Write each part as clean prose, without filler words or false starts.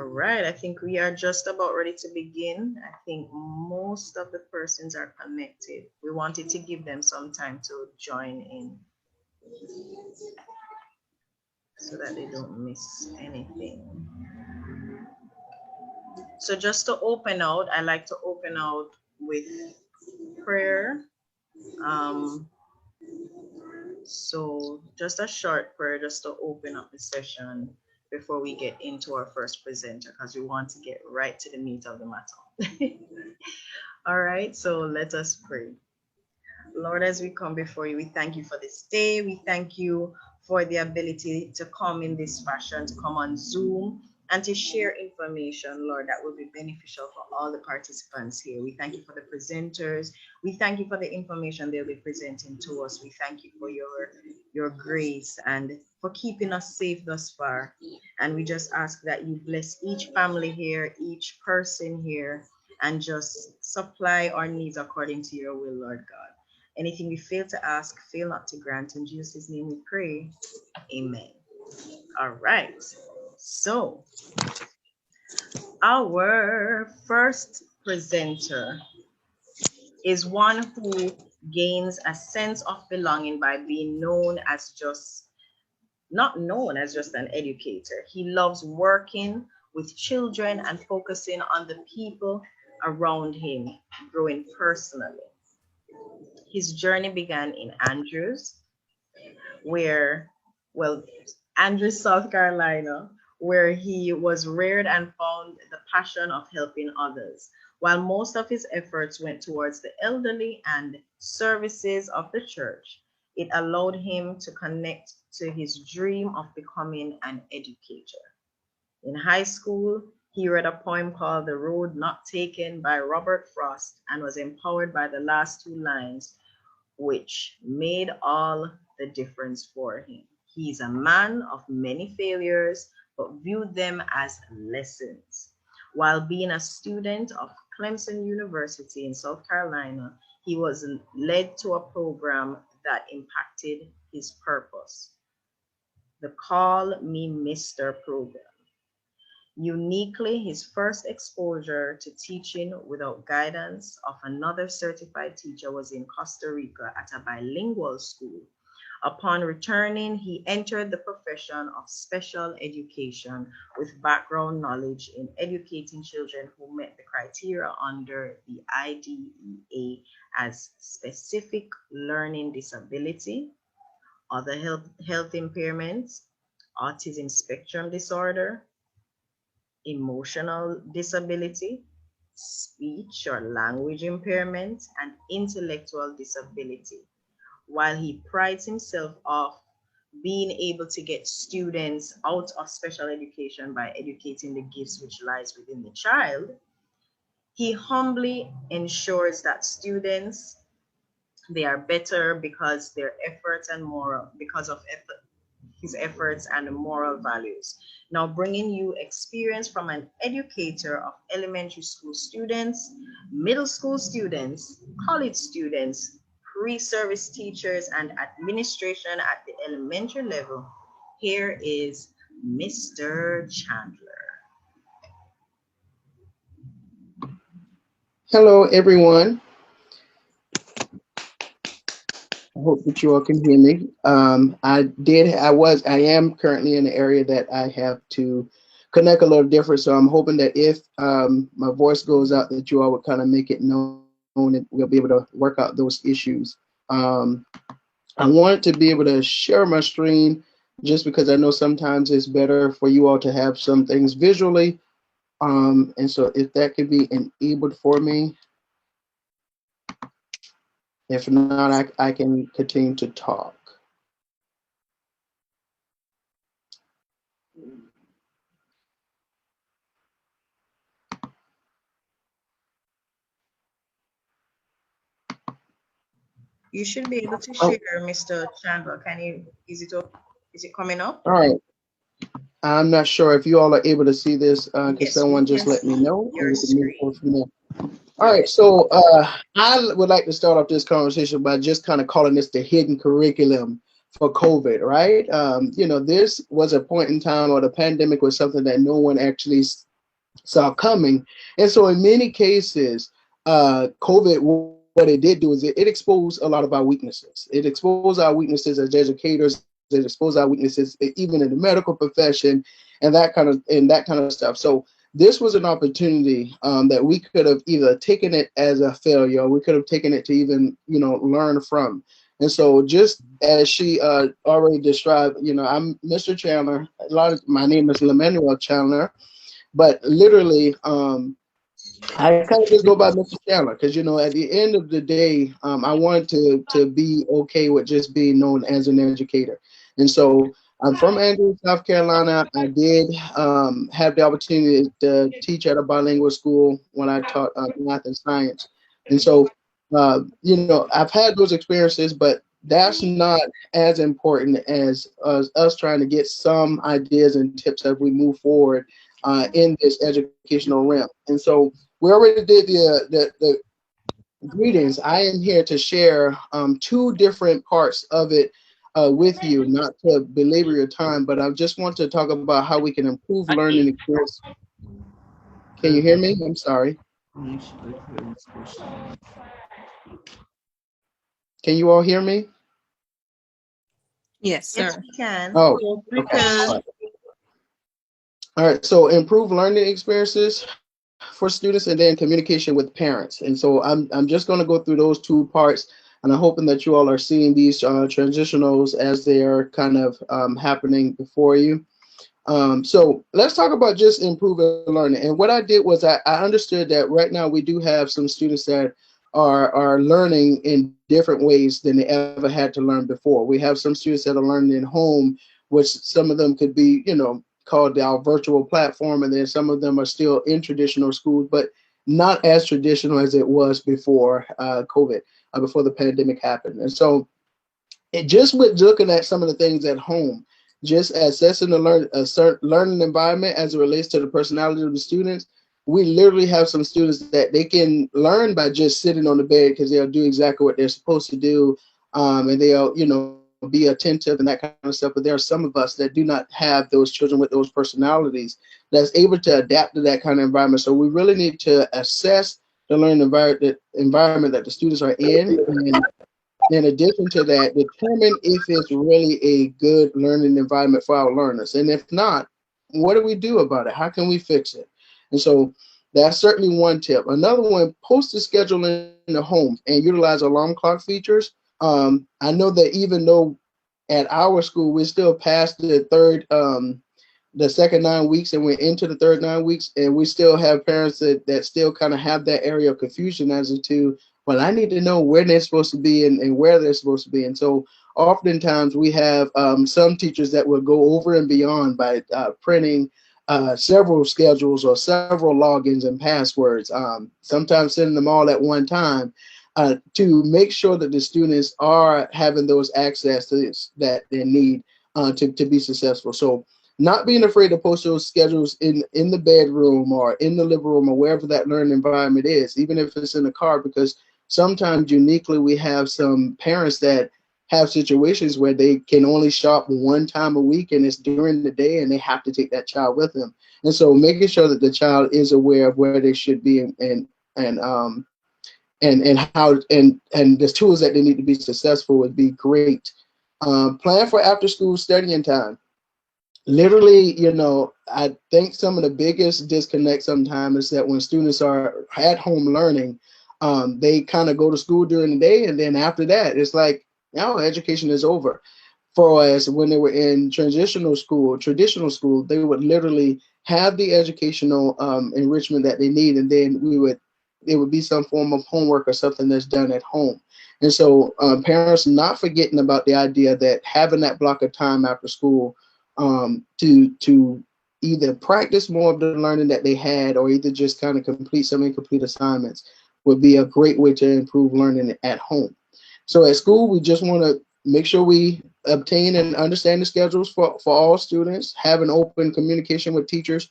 right, I think we are just about ready to begin. I think most of the persons are connected. We wanted to give them some time to join in so that they don't miss anything. So just to open out, I like to open out with prayer. So just a short prayer just to open up the session before we get into our first presenter, because we want to get right to the meat of the matter. All right, so let us pray. Lord, as we come before you, we thank you for this day. We thank you for the ability to come in this fashion, to come on Zoom and to share information, Lord, that will be beneficial for all the participants here. We thank you for the presenters. We thank you for the information they'll be presenting to us. We thank you for your grace and for keeping us safe thus far. And we just ask that you bless each family here, each person here, and just supply our needs according to your will, Lord God. Anything we fail to ask, fail not to grant. In Jesus' name we pray. Amen. All right. So our first presenter is one who gains a sense of belonging by being not known as just an educator. He loves working with children and focusing on the people around him, growing personally. His journey began in Andrews, South Carolina, where he was reared and found the passion of helping others. While most of his efforts went towards the elderly and services of the church, it allowed him to connect to his dream of becoming an educator. In high school, he read a poem called The Road Not Taken by Robert Frost and was empowered by the last two lines, which made all the difference for him. He is a man of many failures, but viewed them as lessons. While being a student of Clemson University in South Carolina, he was led to a program that impacted his purpose, the Call Me Mr. program. Uniquely, his first exposure to teaching without guidance of another certified teacher was in Costa Rica at a bilingual school. Upon returning, he entered the profession of special education with background knowledge in educating children who met the criteria under the IDEA as specific learning disability, other health impairments, autism spectrum disorder, emotional disability, speech or language impairment, and intellectual disability. While he prides himself of being able to get students out of special education by educating the gifts which lies within the child, he humbly ensures that students, they are better because his efforts and moral values. Now bringing you experience from an educator of elementary school students, middle school students, college students, pre-service teachers, and administration at the elementary level, here is Mr. Chandler. Hello, everyone. I hope that you all can hear me. I am currently in an area that I have to connect a little different. So I'm hoping that if my voice goes out, that you all would kind of make it known and we'll be able to work out those issues. I wanted to be able to share my screen just because I know sometimes it's better for you all to have some things visually. And so if that could be enabled for me. If not, I can continue to talk. You should be able to share, Mr. Chandler. Is it coming up? All right. I'm not sure if you all are able to see this. Can someone just let me know? Your screen. All right, so I would like to start off this conversation by just kind of calling this the hidden curriculum for COVID, right? This was a point in time, or the pandemic was something that no one actually saw coming. And so in many cases, COVID, what it did do is it exposed a lot of our weaknesses. It exposed our weaknesses as educators. It exposed our weaknesses even in the medical profession, and that kind of stuff. So this was an opportunity that we could have either taken it as a failure, or we could have taken it to even learn from. And so just as she already described, I'm Mr. Chandler. My name is LeManuel Chandler, but literally, I kind of just go by Mr. Chandler because at the end of the day, I wanted to be okay with just being known as an educator. And so I'm from Andrews, South Carolina. I did have the opportunity to teach at a bilingual school when I taught math and science. And so, I've had those experiences, but that's not as important as us trying to get some ideas and tips as we move forward in this educational realm. And so we already did the greetings. I am here to share two different parts of it with you, not to belabor your time, but I just want to talk about how we can improve learning experience. Can you hear me? I'm sorry. Can you all hear me? Yes, Yes, sir. we can. Oh, Yes, we okay. can. All right. So improve learning experiences for students and then communication with parents. And so I'm just going to go through those two parts, and I'm hoping that you all are seeing these transitionals as they are kind of happening before you. So let's talk about just improving learning. And what I did was I understood that right now we do have some students that are learning in different ways than they ever had to learn before. We have some students that are learning in home, which some of them could be, called our virtual platform, and then some of them are still in traditional schools, but not as traditional as it was before COVID, before the pandemic happened. And so it just with looking at some of the things at home, just assessing the certain learning environment as it relates to the personality of the students, we literally have some students that they can learn by just sitting on the bed because they'll do exactly what they're supposed to do, and they'll be attentive and that kind of stuff. But there are some of us that do not have those children with those personalities that's able to adapt to that kind of environment. So we really need to assess the learning environment that the students are in, and in addition to that, determine if it's really a good learning environment for our learners. And if not, what do we do about it? How can we fix it? And so that's certainly one tip. Another one, post the schedule in the home and utilize alarm clock features. I know that even though at our school we're still past the second 9 weeks and we're into the third 9 weeks, and we still have parents that still kind of have that area of confusion as to, well, I need to know where they're supposed to be and where they're supposed to be. And so oftentimes we have some teachers that will go over and beyond by printing several schedules or several logins and passwords, sometimes sending them all at one time, to make sure that the students are having those accesses that they need to be successful. So not being afraid to post those schedules in the bedroom or in the living room or wherever that learning environment is, even if it's in the car, because sometimes uniquely we have some parents that have situations where they can only shop one time a week and it's during the day and they have to take that child with them. And so making sure that the child is aware of where they should be and how and the tools that they need to be successful would be great. Plan for after school studying time. Literally, I think some of the biggest disconnect sometimes is that when students are at home learning, they kind of go to school during the day, and then after that, it's like, education is over. For us, when they were in traditional school, they would literally have the educational enrichment that they need, and then it would be some form of homework or something that's done at home. And so parents not forgetting about the idea that having that block of time after school to either practice more of the learning that they had or either just kind of complete some incomplete assignments would be a great way to improve learning at home. So at school, we just want to make sure we obtain and understand the schedules for all students, have an open communication with teachers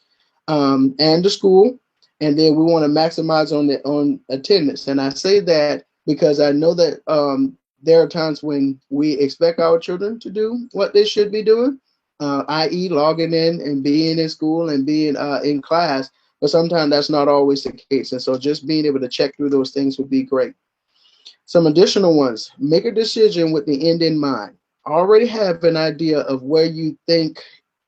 and the school, and then we want to maximize on attendance. And I say that because I know that there are times when we expect our children to do what they should be doing, i.e. logging in and being in school and being in class. but sometimes that's not always the case. And so just being able to check through those things would be great. Some additional ones: make a decision with the end in mind. Already have an idea of where you think,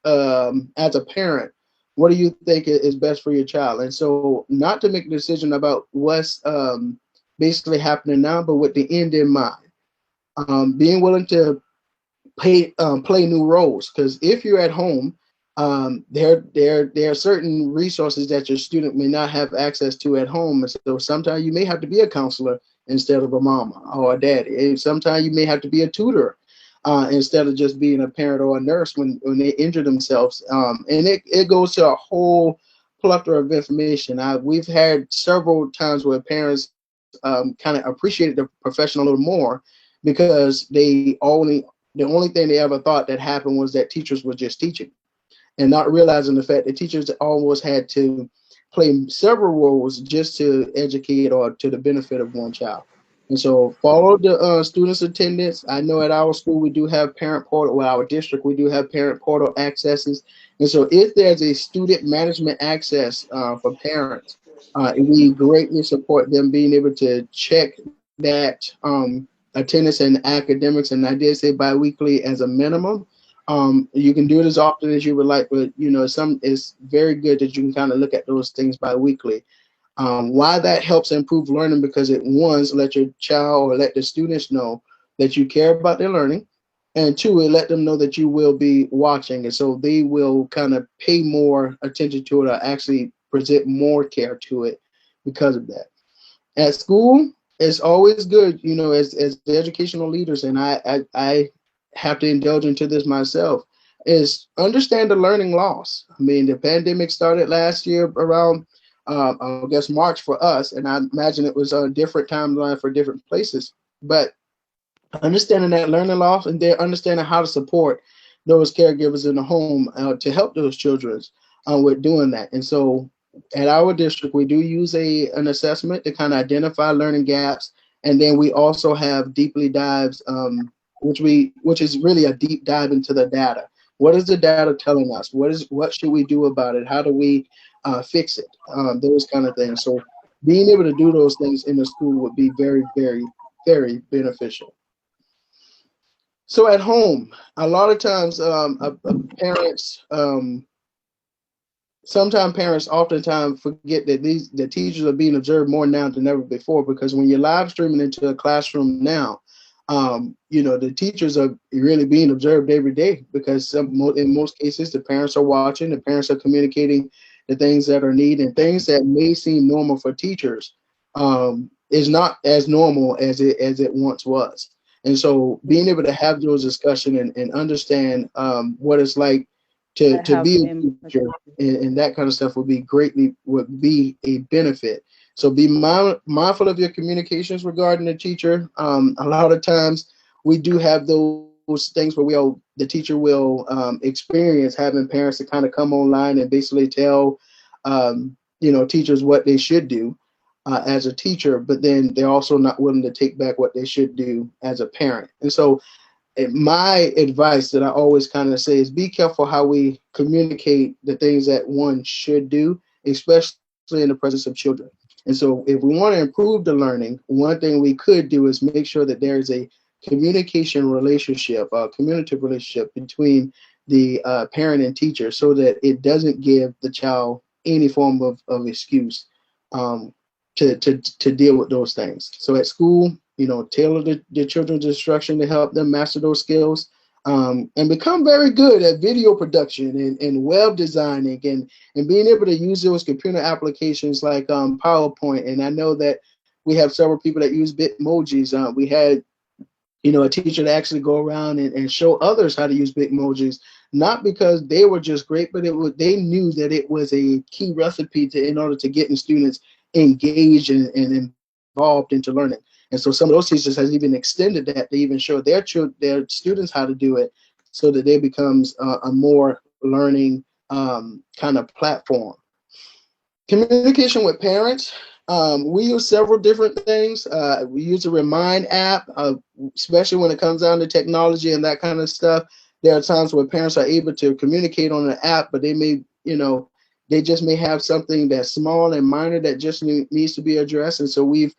as a parent, what do you think is best for your child? And so not to make a decision about what's basically happening now, but with the end in mind. Being willing to play new roles, because if you're at home, there are certain resources that your student may not have access to at home, and so sometimes you may have to be a counselor instead of a mama or a daddy. And sometimes you may have to be a tutor instead of just being a parent or a nurse when they injure themselves. And it goes to a whole plethora of information. We've had several times where parents kind of appreciated the profession a little more because the only thing they ever thought that happened was that teachers were just teaching, and not realizing the fact that teachers almost had to play several roles just to educate or to the benefit of one child. And so follow the students' attendance. I know at our school we do have parent portal, well, our district, we do have parent portal accesses. And so if there's a student management access for parents, we greatly support them being able to check that attendance and academics. And I did say biweekly as a minimum. You can do it as often as you would like, but it's very good that you can kind of look at those things biweekly. Why that helps improve learning, because it, one, let your child or let the students know that you care about their learning, and two, it let them know that you will be watching, and so they will kind of pay more attention to it or actually present more care to it because of that. At school, it's always good, as the educational leaders, and I have to indulge into this myself, is understand the learning loss. I mean, the pandemic started last year around, I guess, March for us, and I imagine it was a different timeline for different places. But understanding that learning loss, and then understanding how to support those caregivers in the home to help those children with doing that. And so at our district, we do use an assessment to kind of identify learning gaps. And then we also have deeply dives, which is really a deep dive into the data. What is the data telling us? What should we do about it? How do we fix it? Those kind of things. So being able to do those things in the school would be very, very, very beneficial. So at home, a lot of times parents, sometimes parents oftentimes forget that the teachers are being observed more now than ever before, because when you're live streaming into a classroom now, the teachers are really being observed every day, because in most cases the parents are watching, the parents are communicating the things that are needed, and things that may seem normal for teachers is not as normal as it once was. And so being able to have those discussions and understand what it's like to be a teacher and that kind of stuff would be a benefit. So be mindful of your communications regarding the teacher. A lot of times we do have those things where the teacher will experience having parents to kind of come online and basically tell teachers what they should do as a teacher, but then they're also not willing to take back what they should do as a parent. And so my advice that I always kind of say is be careful how we communicate the things that one should do, especially in the presence of children. And so if we want to improve the learning, one thing we could do is make sure that there is a communication relationship, a communicative relationship between the parent and teacher, so that it doesn't give the child any form of excuse to deal with those things. So at school, tailor the children's instruction to help them master those skills, and become very good at video production and web designing and being able to use those computer applications like PowerPoint. And I know that we have several people that use Bitmojis. We had a teacher to actually go around and show others how to use Bitmojis, not because they were just great, but they knew that it was a key recipe in order to getting students engaged and involved into learning. And so some of those teachers has even extended that to even show their students how to do it, so that it becomes a more learning kind of platform. Communication with parents. We use several different things. We use a Remind app, especially when it comes down to technology and that kind of stuff. There are times where parents are able to communicate on an app, but they they just may have something that's small and minor that just needs to be addressed. And so we've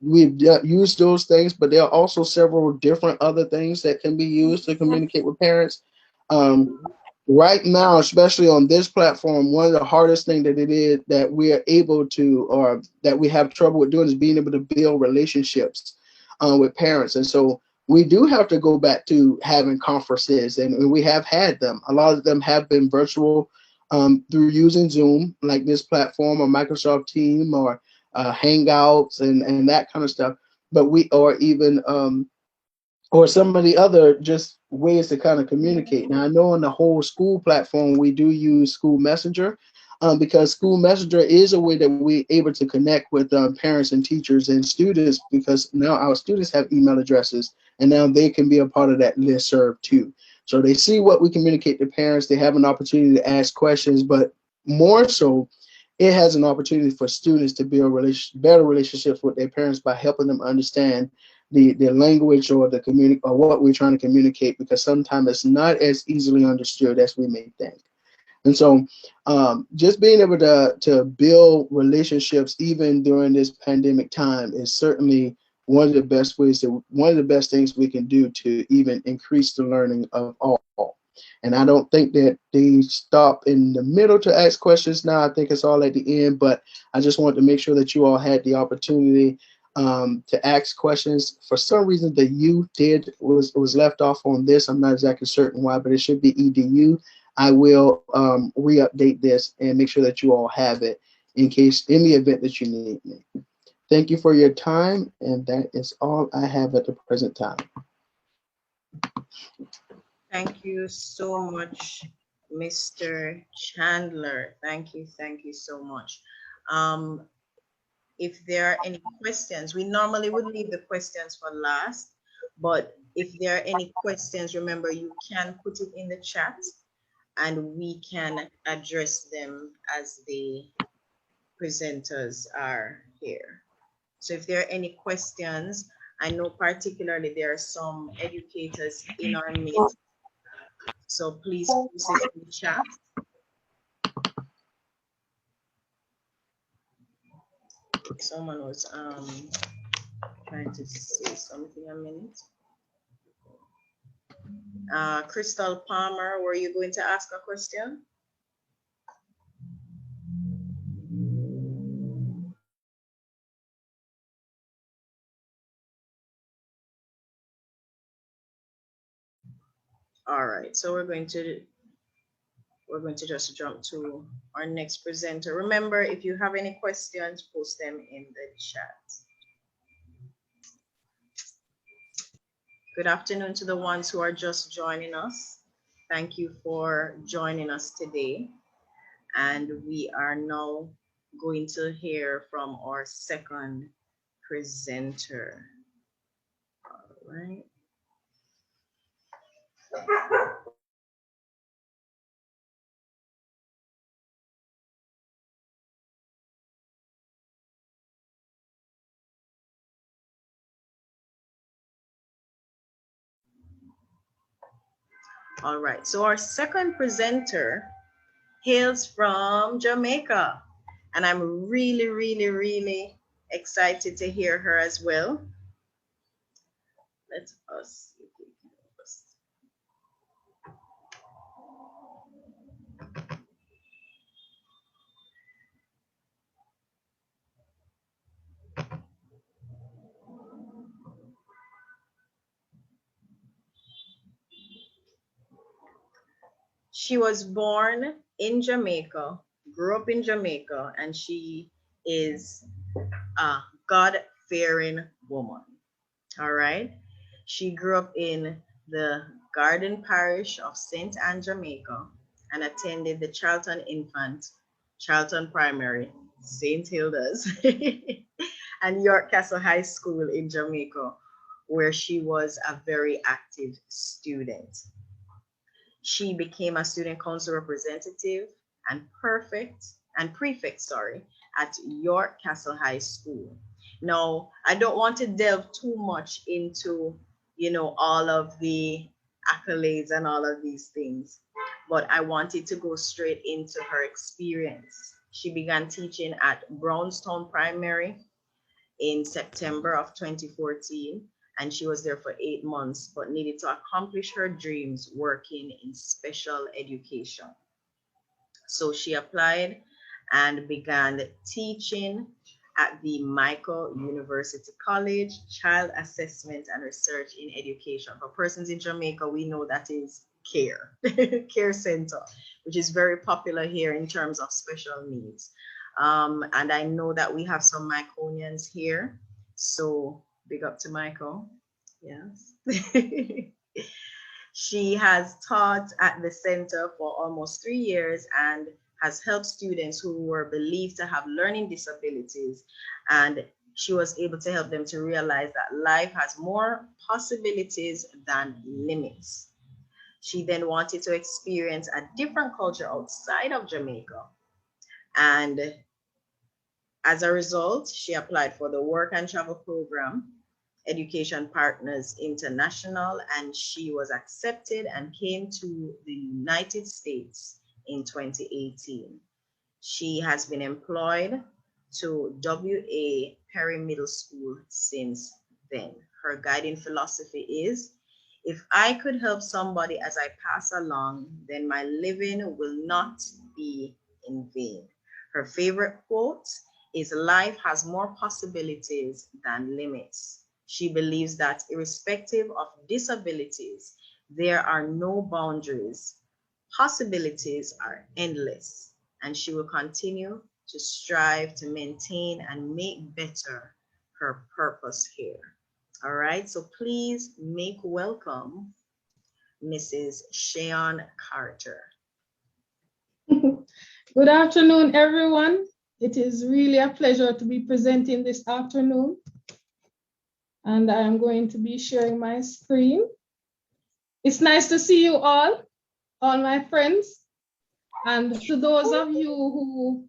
used those things, but there are also several different other things that can be used to communicate with parents. Um, right now, especially on this platform, one of the hardest things that it is that we are able to, or that we have trouble with doing, is being able to build relationships with parents. And so we do have to go back to having conferences, and we have had them. A lot of them have been virtual through using Zoom, like this platform, or Microsoft Team, or Hangouts, and that kind of stuff. But or even or some of the other just ways to kind of communicate. Now, I know on the whole school platform, we do use School Messenger, because School Messenger is a way that we're able to connect with parents and teachers and students, because now our students have email addresses, and now they can be a part of that listserv too. So they see what we communicate to parents. They have an opportunity to ask questions, but more so, it has an opportunity for students to build better relationships with their parents by helping them understand the language or the or what we're trying to communicate, because sometimes it's not as easily understood as we may think. And so just being able to build relationships even during this pandemic time is certainly one of the best ways one of the best things we can do to even increase the learning of all. And I don't think that they stop in the middle to ask questions now. I think it's all at the end, but I just wanted to make sure that you all had the opportunity to ask questions. For some reason, the U was left off on this. I'm not exactly certain why, but it should be EDU. I will re-update this and make sure that you all have it in the event that you need me. Thank you for your time, and that is all I have at the present time. Thank you so much, Mr. Chandler. Thank you so much. If there are any questions, we normally would leave the questions for last, but if there are any questions, remember you can put it in the chat and we can address them as the presenters are here. So if there are any questions, I know particularly there are some educators in our midst, so please post it in the chat. Someone was trying to say something a minute. Crystal Palmer, were you going to ask a question? All right, so we're going to just jump to our next presenter. Remember, if you have any questions, post them in the chat. Good afternoon to the ones who are just joining us. Thank you for joining us today. And we are now going to hear from our second presenter. All right. All right, so our second presenter hails from Jamaica, and I'm really, really, really excited to hear her as well. Let us see if we can She was born in Jamaica, grew up in Jamaica, and she is a God-fearing woman. All right. She grew up in the Garden Parish of St. Anne, Jamaica, and attended the Charlton Infant, Charlton Primary, St. Hilda's, and York Castle High School in Jamaica, where she was a very active student. She became a student council representative and prefect, at York Castle High School. Now, I don't want to delve too much into, all of the accolades and all of these things, but I wanted to go straight into her experience. She began teaching at Brownstown Primary in September of 2014, and she was there for 8 months, but needed to accomplish her dreams working in special education. So she applied and began teaching at the Michael University College Child Assessment and Research in Education. For persons in Jamaica, we know that is CARE, CARE Center, which is very popular here in terms of special needs. And I know that we have some Myconians here. So big up to Michael. Yes. She has taught at the center for almost 3 years and has helped students who were believed to have learning disabilities. And she was able to help them to realize that life has more possibilities than limits. She then wanted to experience a different culture outside of Jamaica. And as a result, she applied for the Work and Travel Program, Education Partners International, and she was accepted and came to the United States in 2018. She has been employed to WA Perry Middle School since then. Her guiding philosophy is, if I could help somebody as I pass along, then my living will not be in vain. Her favorite quote is, life has more possibilities than limits. She believes that irrespective of disabilities, there are no boundaries. Possibilities are endless, and she will continue to strive to maintain and make better her purpose here. All right, so please make welcome Mrs. Sheonne Carter. Good afternoon, everyone. It is really a pleasure to be presenting this afternoon. And I am going to be sharing my screen. It's nice to see you all my friends. And to those of you who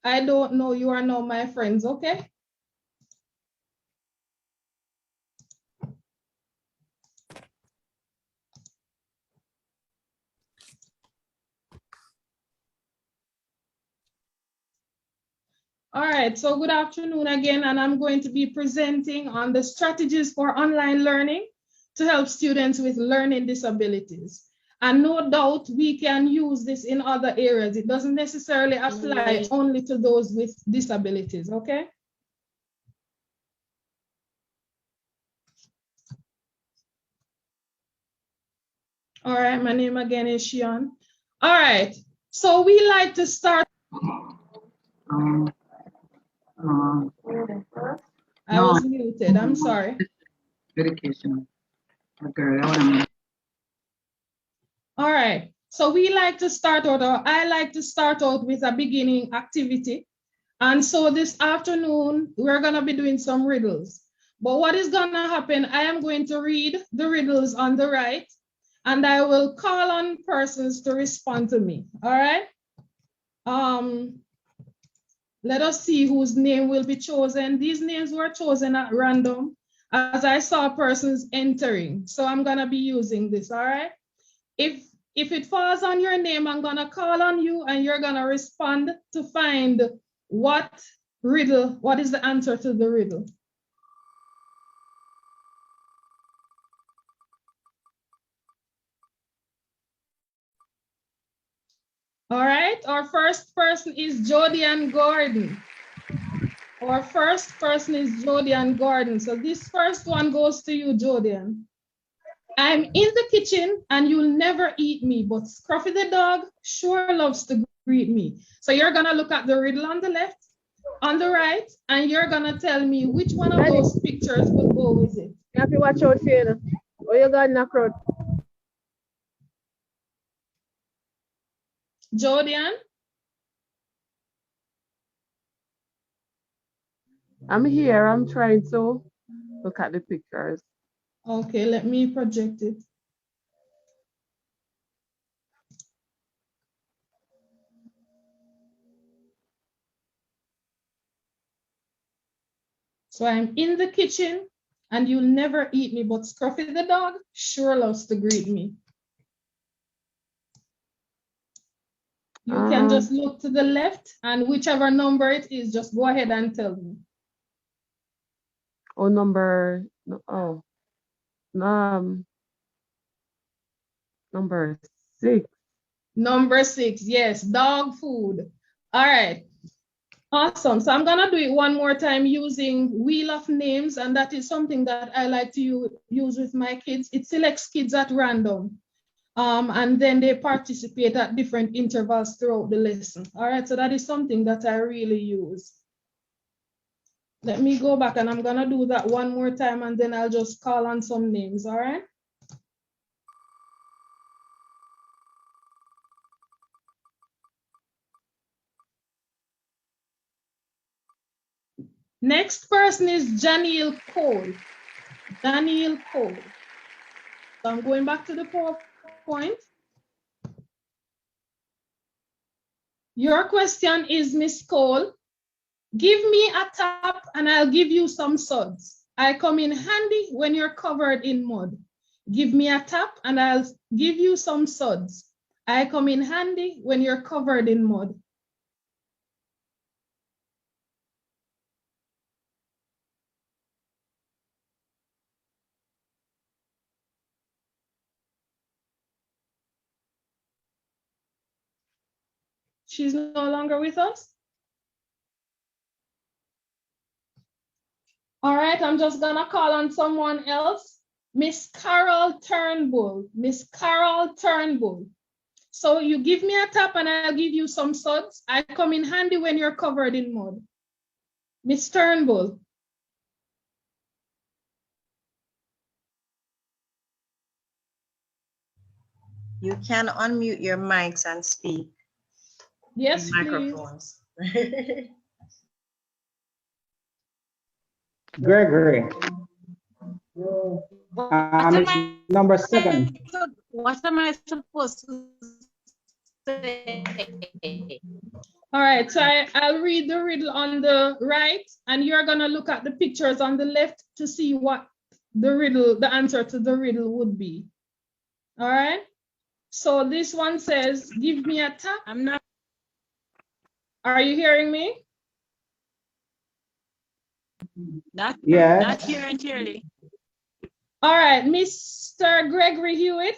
I don't know, you are now my friends, okay? All right, so good afternoon again, and I'm going to be presenting on the strategies for online learning to help students with learning disabilities. And no doubt we can use this in other areas. It doesn't necessarily apply only to those with disabilities, okay? All right, my name again is Sheonne. All right, so we like to start. I was muted, I'm sorry. Education. All right, so we like to start out, or I like to start out with a beginning activity. And so this afternoon, we're gonna be doing some riddles. But what is gonna happen, I am going to read the riddles on the right, and I will call on persons to respond to me, all right? Let us see whose name will be chosen. These names were chosen at random as I saw persons entering. So I'm gonna be using this, all right? If it falls on your name, I'm gonna call on you and you're gonna respond to find what is the answer to the riddle. All right, our first person is Jodian Gordon. Our first person is Jodian Gordon. So this first one goes to you, Jodian. I'm in the kitchen and you'll never eat me, but Scruffy the dog sure loves to greet me. So you're gonna look at the riddle on the left, on the right, and you're gonna tell me which one of those pictures will go with it. You have to watch out, Shayne. Oh, you got in a crowd. Jodian? I'm here. I'm trying to look at the pictures. Okay, let me project it. So I'm in the kitchen and you'll never eat me, but Scruffy the dog sure loves to greet me. You can just look to the left, and whichever number it is, just go ahead and tell me. Oh, number 6. Number 6, yes, dog food. All right, awesome. So I'm gonna do it one more time using Wheel of Names, and that is something that I like to use with my kids. It selects kids at random, and then they participate at different intervals throughout the lesson. All right, so that is something that I really use. Let me go back, and I'm gonna do that one more time, and then I'll just call on some names, all right? Next person is Janiel Cole. Daniel Cole. So I'm going back to the PowerPoint. Your question is, Miss Cole, give me a tap and I'll give you some suds. I come in handy when you're covered in mud. Give me a tap and I'll give you some suds. I come in handy when you're covered in mud. She's no longer with us? All right, I'm just gonna call on someone else. Miss Carol Turnbull. Miss Carol Turnbull. So you give me a tap and I'll give you some suds. I come in handy when you're covered in mud. Miss Turnbull. You can unmute your mics and speak. Yes, Microphones. Gregory. It's number 7. What am I supposed to say? All right, so I'll read the riddle on the right, and you're gonna look at the pictures on the left to see what the answer to the riddle would be. All right, so this one says, give me a tap. I'm not. Are you hearing me? Not hearing clearly. All right, Mr. Gregory Hewitt,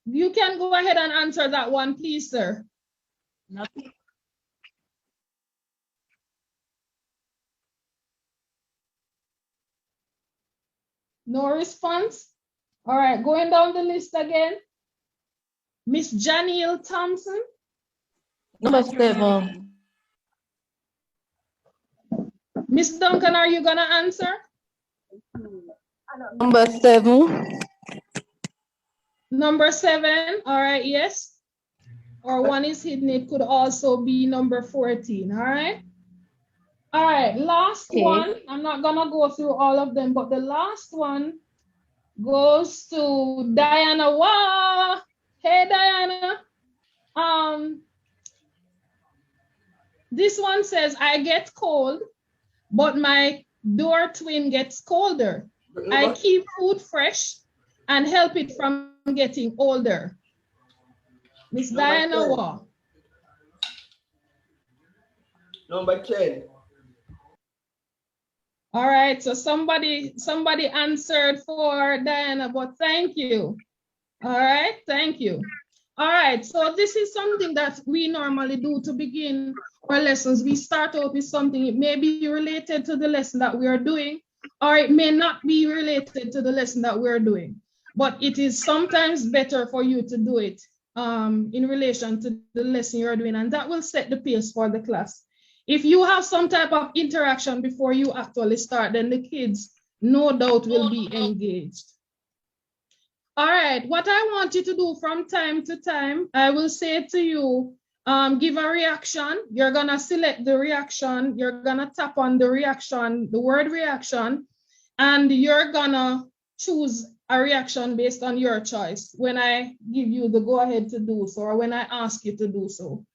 you can go ahead and answer that one, please, sir. Nothing. No response? All right, going down the list again. Miss Janiel Thompson. Number 7. Miss Duncan, are you gonna answer? Number 7. Number 7, all right, yes. Or one is hidden, it could also be number 14, all right? All right, last one. I'm not gonna go through all of them, but the last one goes to Diana. Wow. Hey, Diana. This one says, I get cold, but my door twin gets colder. I keep food fresh and help it from getting older. Miss Diana Waugh. Number 10. All right, so somebody answered for Diana, but thank you. All right, thank you. All right, so this is something that we normally do to begin our lessons. We start out with something, it may be related to the lesson that we are doing, or it may not be related to the lesson that we're doing, but it is sometimes better for you to do it in relation to the lesson you're doing, and that will set the pace for the class. If you have some type of interaction before you actually start, then the kids no doubt will be engaged. All right, what I want you to do from time to time, I will say to you, give a reaction. You're gonna select the reaction. You're gonna tap on the reaction, the word reaction, and you're gonna choose a reaction based on your choice when I give you the go ahead to do so, or when I ask you to do so.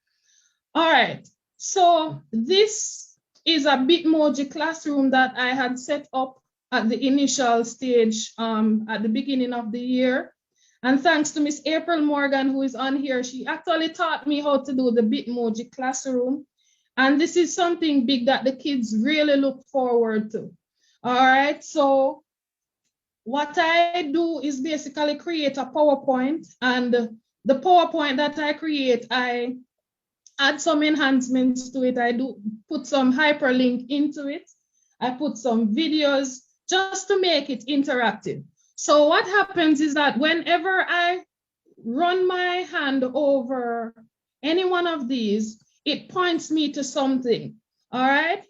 All right, so this is a Bitmoji classroom that I had set up at the initial stage at the beginning of the year. And thanks to Miss April Morgan, who is on here, she actually taught me how to do the Bitmoji classroom. And this is something big that the kids really look forward to. All right, so what I do is basically create a PowerPoint, and the PowerPoint that I create, I add some enhancements to it. I do put some hyperlink into it. I put some videos just to make it interactive. So what happens is that whenever I run my hand over any one of these, it points me to something, all right?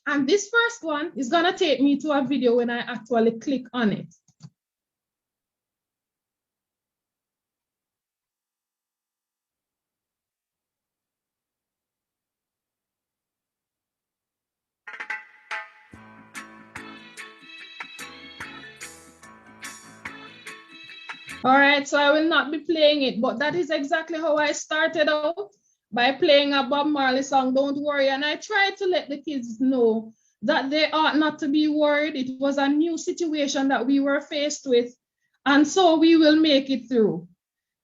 And this first one is gonna take me to a video when I actually click on it. All right, so I will not be playing it, but that is exactly how I started out, by playing a Bob Marley song, Don't Worry. And I tried to let the kids know that they ought not to be worried. It was a new situation that we were faced with, and so we will make it through.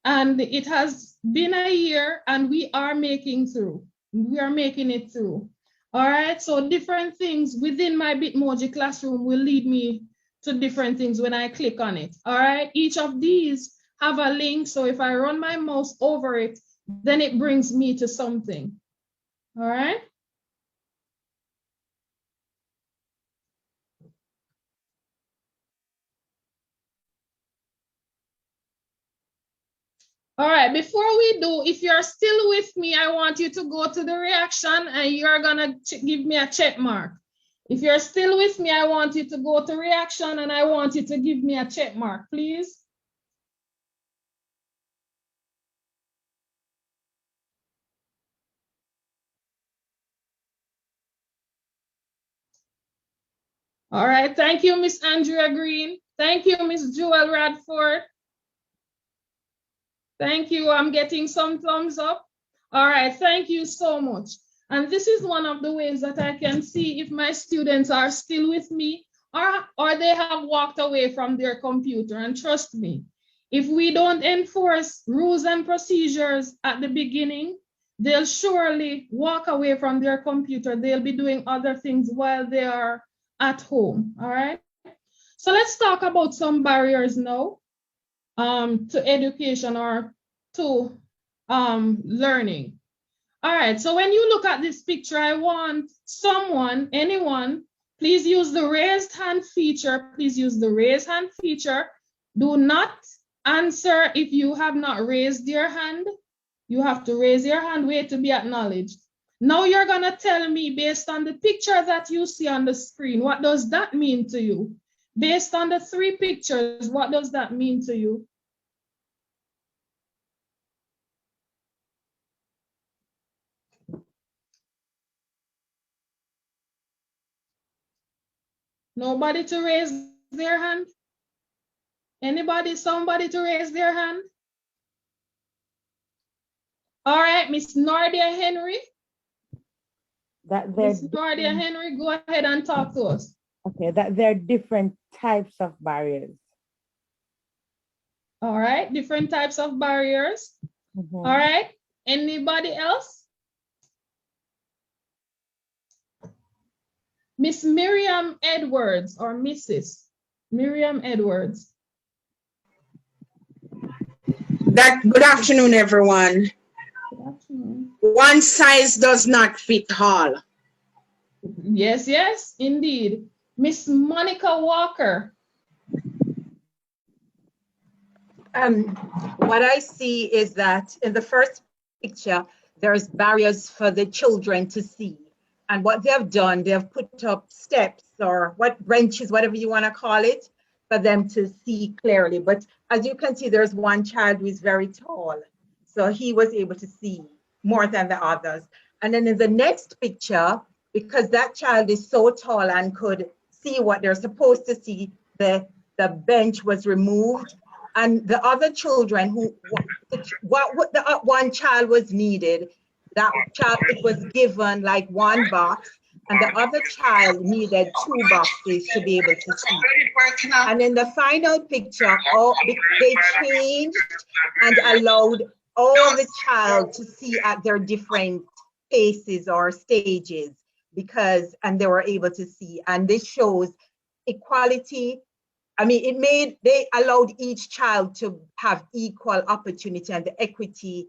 And it has been a year, and we are making through. We are making it through. All right, so different things within my Bitmoji classroom will lead me to different things when I click on it. All right, each of these have a link, so if I run my mouse over it, then it brings me to something. All right. All right, before we do, if you're still with me, I want you to go to the reaction and you're gonna give me a check mark. If you're still with me, I want you to go to reaction and I want you to give me a check mark, please. All right, thank you, Miss Andrea Green. Thank you, Miss Jewel Radford. Thank you, I'm getting some thumbs up. All right, thank you so much. And this is one of the ways that I can see if my students are still with me or they have walked away from their computer. And trust me, if we don't enforce rules and procedures at the beginning, they'll surely walk away from their computer. They'll be doing other things while they are at home, all right? So let's talk about some barriers now to education or to learning. All right, so when you look at this picture, I want someone, anyone, please use the raised hand feature. Please use the raised hand feature. Do not answer if you have not raised your hand. You have to raise your hand, wait to be acknowledged. Now you're gonna tell me, based on the picture that you see on the screen, what does that mean to you? Based on the 3 pictures, what does that mean to you? Nobody to raise their hand? Anybody, somebody to raise their hand? All right, Miss Nardia Henry. Miss Nardia Henry, go ahead and talk to us. Okay, that there are different types of barriers. All right, different types of barriers. All right, anybody else? Miss Miriam Edwards or Mrs. Miriam Edwards. Good afternoon, everyone. Good afternoon. One size does not fit all. Yes, yes, indeed. Miss Monica Walker. What I see is that in the first picture, there's barriers for the children to see. And what they've done, they've put up steps or benches, whatever you want to call it, for them to see clearly. But as you can see, there's one child who is very tall. So he was able to see more than the others. And then in the next picture, because that child is so tall and could see what they're supposed to see, the bench was removed. And the other children one child was needed, that child was given like one box, and the other child needed 2 boxes to be able to see. And in the final picture, they changed and allowed all the child to see at their different phases or stages and they were able to see. And this shows equality. I mean, they allowed each child to have equal opportunity, and the equity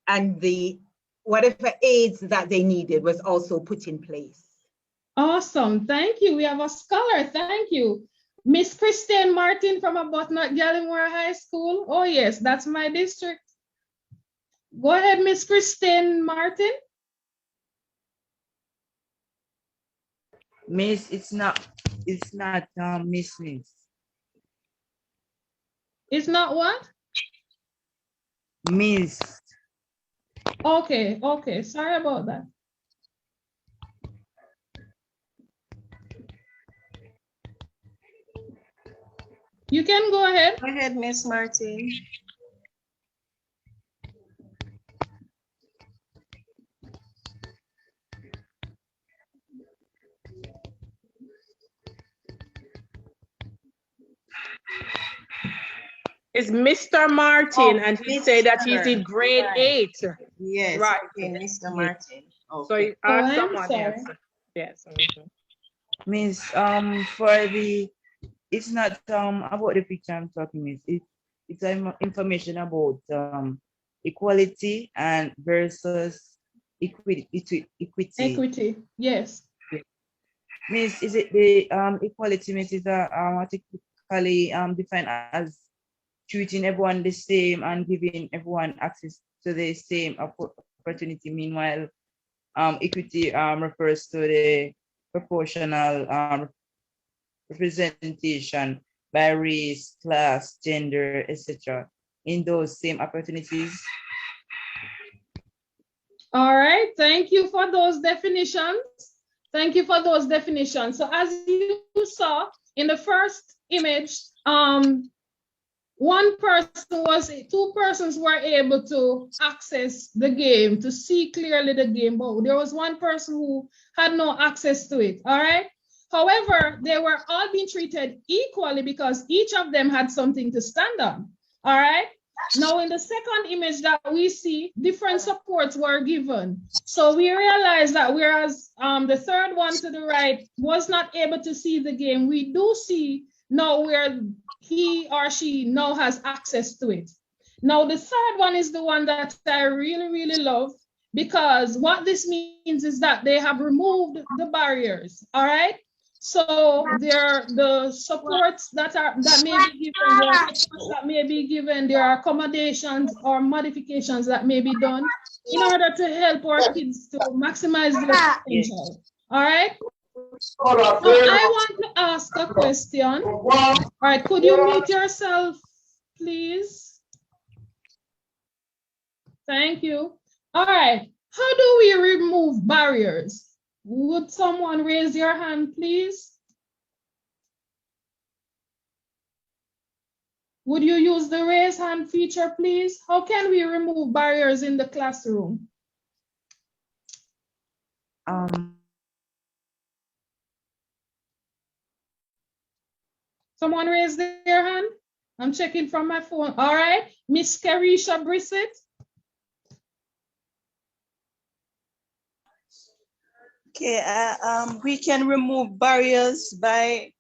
and the whatever aids that they needed was also put in place. Awesome, thank you. We have a scholar, thank you. Miss Christine Martin from Abutnot Gallimore High School. Oh yes, that's my district. Go ahead, Miss Christine Martin. Miss, it's not Miss. It's not what? Miss. Okay, okay, sorry about that. You can go ahead. Go ahead, Miss Martin. It's Mr. Martin, and he said that he's in grade 8. Yes, right. Okay, Mr. Martin. Okay. So you asked someone else. Yes. Miss, for the, it's not about the picture I'm talking, Miss. It's information about equality and versus equity. Equity, yes. Miss, is it the equality, Miss, is typically defined as treating everyone the same and giving everyone access to the same opportunity. Meanwhile, equity refers to the proportional representation by race, class, gender, etc. in those same opportunities. All right, thank you for those definitions. Thank you for those definitions. So as you saw in the first image, two persons were able to access the game, to see clearly the game, but there was one person who had no access to it, all right? However, they were all being treated equally because each of them had something to stand on, all right? Now in the second image that we see, different supports were given. So we realized that whereas the third one to the right was not able to see the game, we do see now where he or she now has access to it. Now the third one is the one that I really, really love, because what this means is that they have removed the barriers, all right? So the supports that may be given, there are accommodations or modifications that may be done in order to help our kids to maximize their potential, all right? So I want to ask a question. All right, could you mute yourself, please? Thank you. All right, how do we remove barriers? Would someone raise your hand, please? Would you use the raise hand feature, please? How can we remove barriers in the classroom? Someone raise their hand? I'm checking from my phone. All right, Miss Carisha Brissett. Okay, we can remove barriers by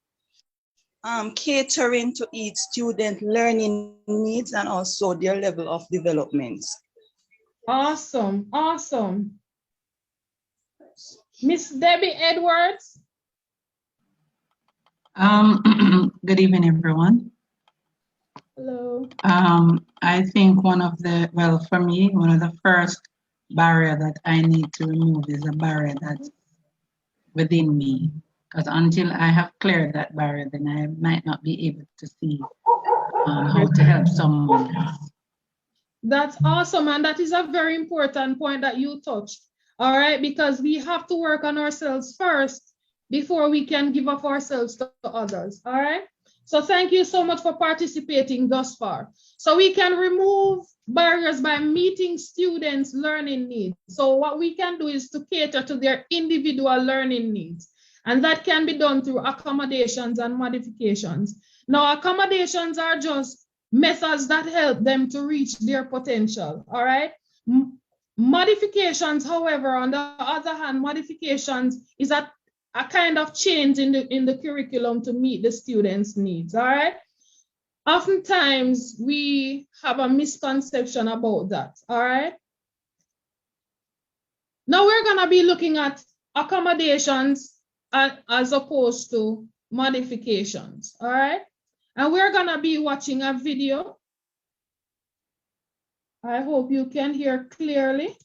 catering to each student learning needs and also their level of development. Awesome, awesome. Miss Debbie Edwards. Good evening, everyone. Hello. I think for me, one of the first barrier that I need to remove is a barrier that's within me. Because until I have cleared that barrier, then I might not be able to see how to help someone else. That's awesome, and that is a very important point that you touched. All right, because we have to work on ourselves first before we can give up ourselves to others. All right. So thank you so much for participating thus far. So we can remove barriers by meeting students' learning needs. So what we can do is to cater to their individual learning needs. And that can be done through accommodations and modifications. Now, accommodations are just methods that help them to reach their potential, all right? Modifications, however, on the other hand, modifications is a kind of change in the curriculum to meet the students' needs, all right? Oftentimes, we have a misconception about that, all right? Now we're gonna be looking at accommodations as opposed to modifications, all right? And we're gonna be watching a video. I hope you can hear clearly.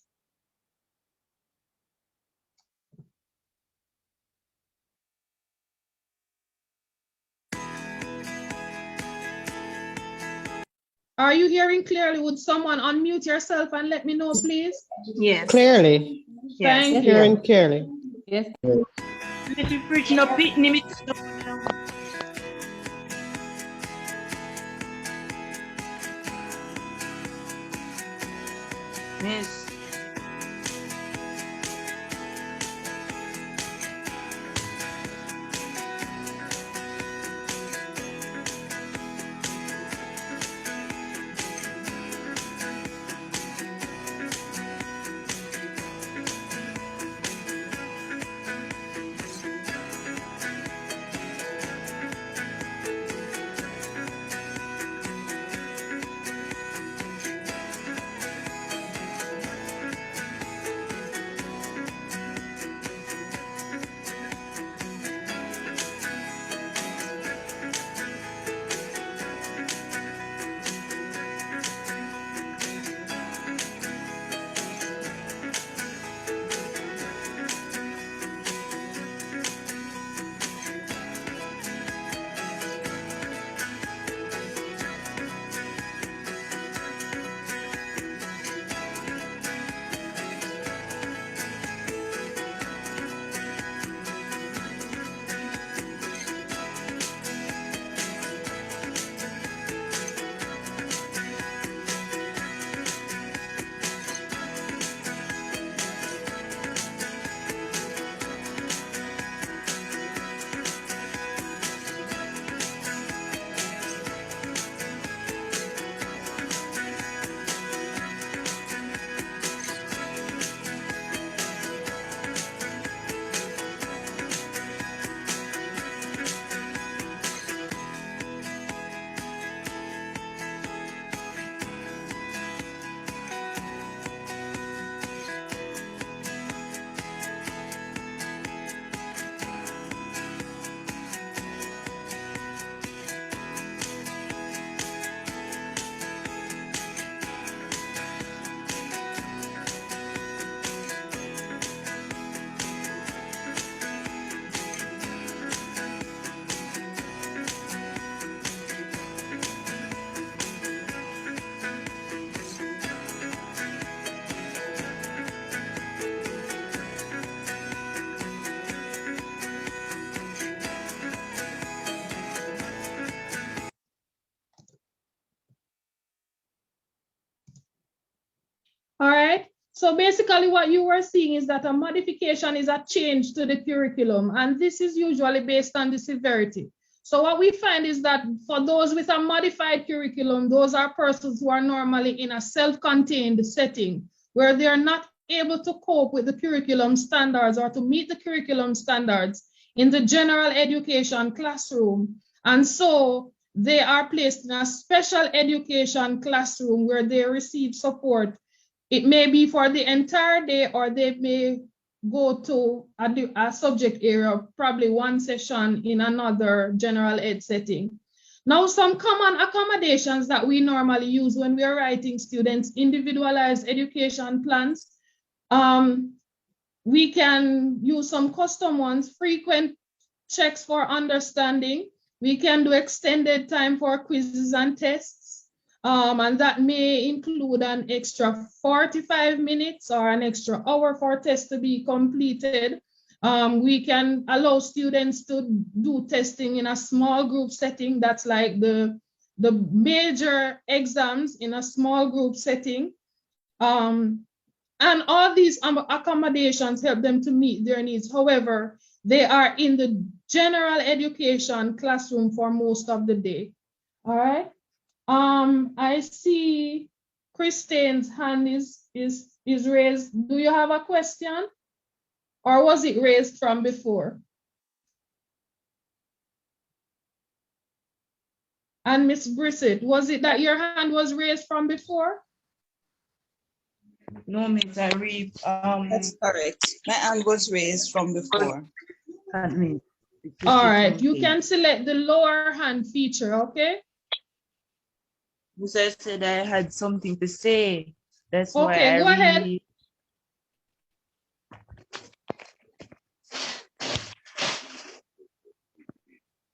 Are you hearing clearly? Would someone unmute yourself and let me know, please? Yes. Clearly. Yes. Thank you. Hearing clearly. Yes. Miss. All right. So basically what you were seeing is that a modification is a change to the curriculum, and this is usually based on the severity. So what we find is that for those with a modified curriculum, those are persons who are normally in a self-contained setting where they are not able to cope with the curriculum standards or to meet the curriculum standards in the general education classroom. And so they are placed in a special education classroom where they receive support. It may be for the entire day, or they may go to a subject area, probably one session in another general ed setting. Now, some common accommodations that we normally use when we are writing students' individualized education plans. We can use some custom ones, frequent checks for understanding. We can do extended time for quizzes and tests. And that may include an extra 45 minutes or an extra hour for tests to be completed. We can allow students to do testing in a small group setting. That's like the the major exams in a small group setting. And all these accommodations help them to meet their needs. However, they are in the general education classroom for most of the day. All right. I see Christine's hand is raised. Do you have a question? Or was it raised from before? And Miss Brissett, was it that your hand was raised from before? No, Miss, I read. That's correct. My hand was raised from before. All right, you can select the lower hand feature, okay? Musa said I had something to say. That's why okay, go ahead.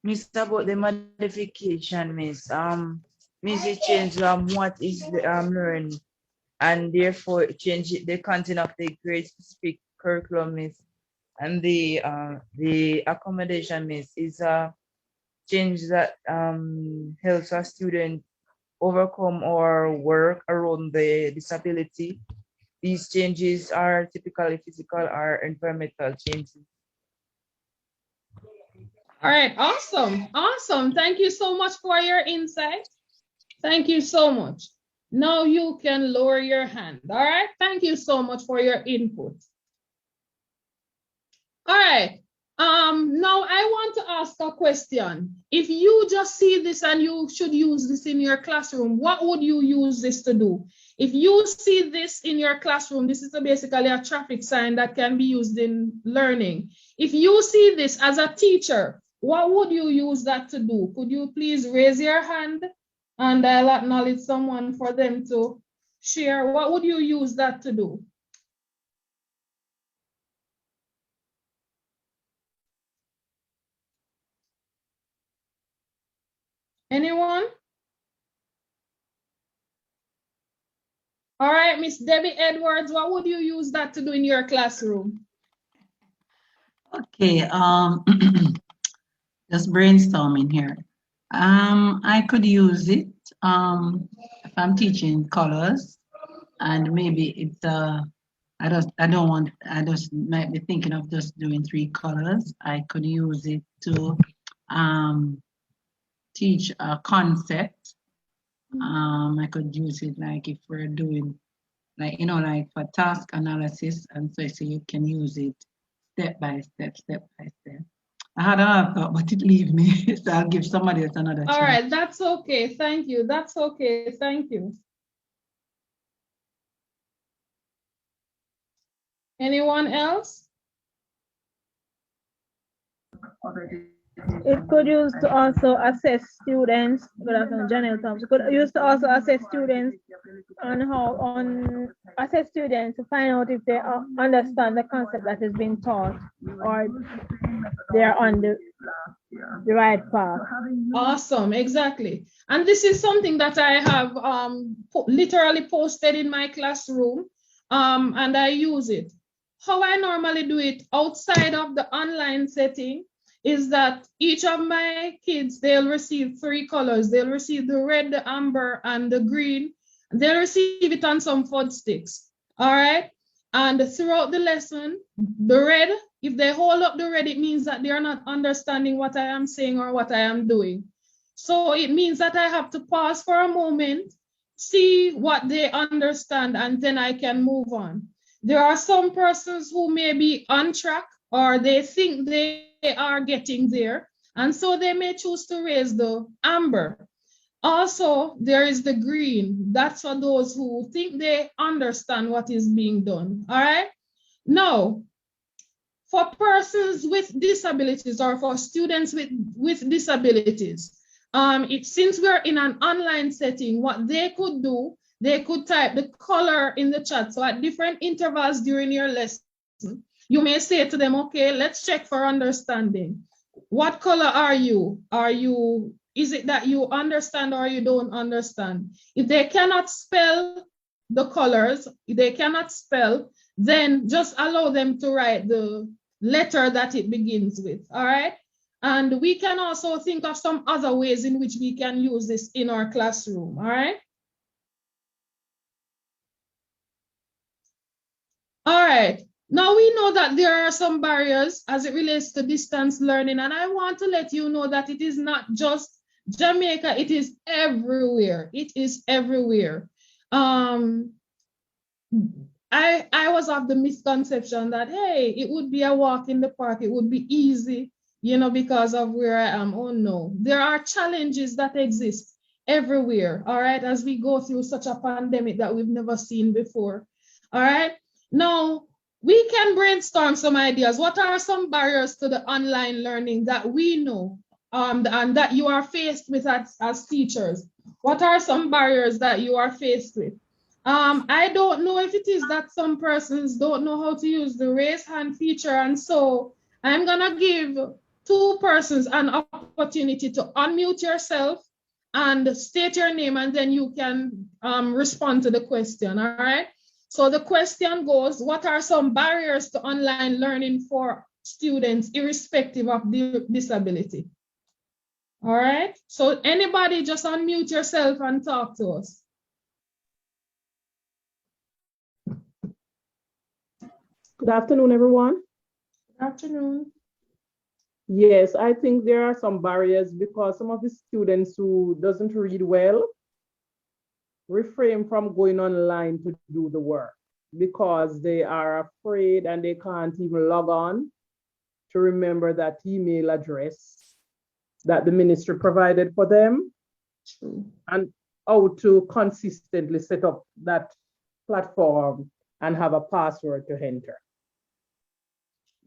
Miss, about the modification, Miss. Miss, it changed what is the learned, and therefore change the content of the grade specific curriculum, Miss. And the accommodation, Miss, is a change that helps a student overcome or work around the disability. These changes are typically physical or environmental changes. All right, awesome, awesome. Thank you so much for your insight. Thank you so much. Now you can lower your hand, all right? Thank you so much for your input. All right, now I want to ask a question. If you just see this and you should use this in your classroom, what would you use this to do? If you see this in your classroom, this is basically a traffic sign that can be used in learning. If you see this as a teacher, what would you use that to do? Could you please raise your hand and I'll acknowledge someone for them to share? What would you use that to do? Anyone? All right, Miss Debbie Edwards, what would you use that to do in your classroom? Okay, just brainstorming here. I could use it if I'm teaching colors, and maybe it's I just might be thinking of just doing 3 colors. I could use it to teach a concept. I could use it like if we're doing like, you know, like for task analysis, and so you can use it step by step, step by step. I had another thought, but it leave me, so I'll give somebody else another chance. All right, that's okay. Thank you. That's okay. Thank you. Anyone else? It could use to also assess students. Good afternoon, Janelle Thompson. Could use to also assess students assess students to find out if they understand the concept that is being taught or they're on the right path. Awesome, exactly. And this is something that I have literally posted in my classroom, and I use it. How I normally do it outside of the online setting is that each of my kids, they'll receive 3 colors. They'll receive the red, the amber, and the green. They'll receive it on some fudge sticks, all right? And throughout the lesson, the red, if they hold up the red, it means that they are not understanding what I am saying or what I am doing. So it means that I have to pause for a moment, see what they understand, and then I can move on. There are some persons who may be on track or they think they are getting there, and so they may choose to raise the amber. Also, there is the green. That's for those who think they understand what is being done, all right? Now, for persons with disabilities or for students with disabilities, since we're in an online setting, what they could do, they could type the color in the chat. So at different intervals during your lesson, you may say to them, okay, let's check for understanding. What color are you? Is it that you understand or you don't understand? If they cannot spell the colors, if they cannot spell, then just allow them to write the letter that it begins with, all right? And we can also think of some other ways in which we can use this in our classroom, all right? All right, now we know that there are some barriers as it relates to distance learning, and I want to let you know that it is not just Jamaica, it is everywhere. It is everywhere. I was of the misconception that, hey, it would be a walk in the park, it would be easy, you know, because of where I am. Oh no, there are challenges that exist everywhere, all right, as we go through such a pandemic that we've never seen before, all right? Now, we can brainstorm some ideas. What are some barriers to the online learning that we know and that you are faced with as teachers? What are some barriers that you are faced with? I don't know if it is that some persons don't know how to use the raise hand feature, and so I'm gonna give two persons an opportunity to unmute yourself and state your name, and then you can respond to the question, all right? So the question goes, what are some barriers to online learning for students irrespective of disability? All right, so anybody just unmute yourself and talk to us. Good afternoon, everyone. Good afternoon. Yes, I think there are some barriers because some of the students who doesn't read well refrain from going online to do the work because they are afraid and they can't even log on to remember that email address that the ministry provided for them. True. And how to consistently set up that platform and have a password to enter.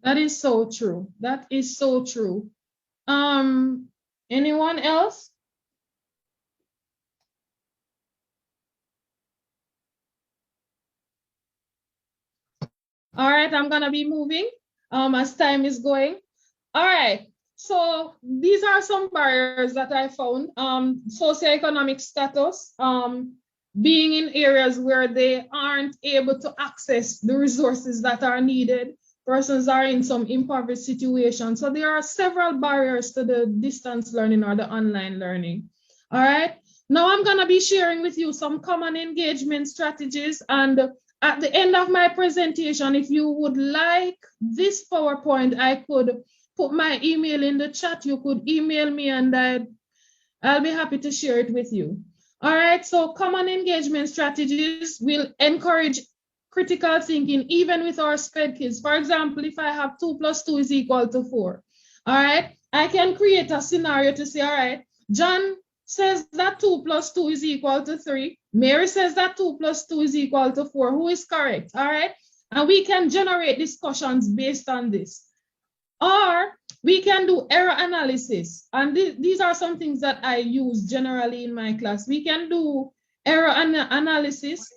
That is so true. That is so true. Anyone else? All right, I'm gonna be moving as time is going. All right, so these are some barriers that I found. Socioeconomic status, being in areas where they aren't able to access the resources that are needed. Persons are in some impoverished situations. So there are several barriers to the distance learning or the online learning. All right, now I'm gonna be sharing with you some common engagement strategies, and at the end of my presentation, if you would like this PowerPoint, I could put my email in the chat. You could email me and I'll be happy to share it with you. All right, so common engagement strategies will encourage critical thinking even with our SPED kids. For example, if I have 2 + 2 = 4, all right, I can create a scenario to say, all right, John says that 2 + 2 = 3. Mary says that 2 + 2 = 4. Who is correct? All right. And we can generate discussions based on this. Or we can do error analysis. And these are some things that I use generally in my class. We can do error analysis,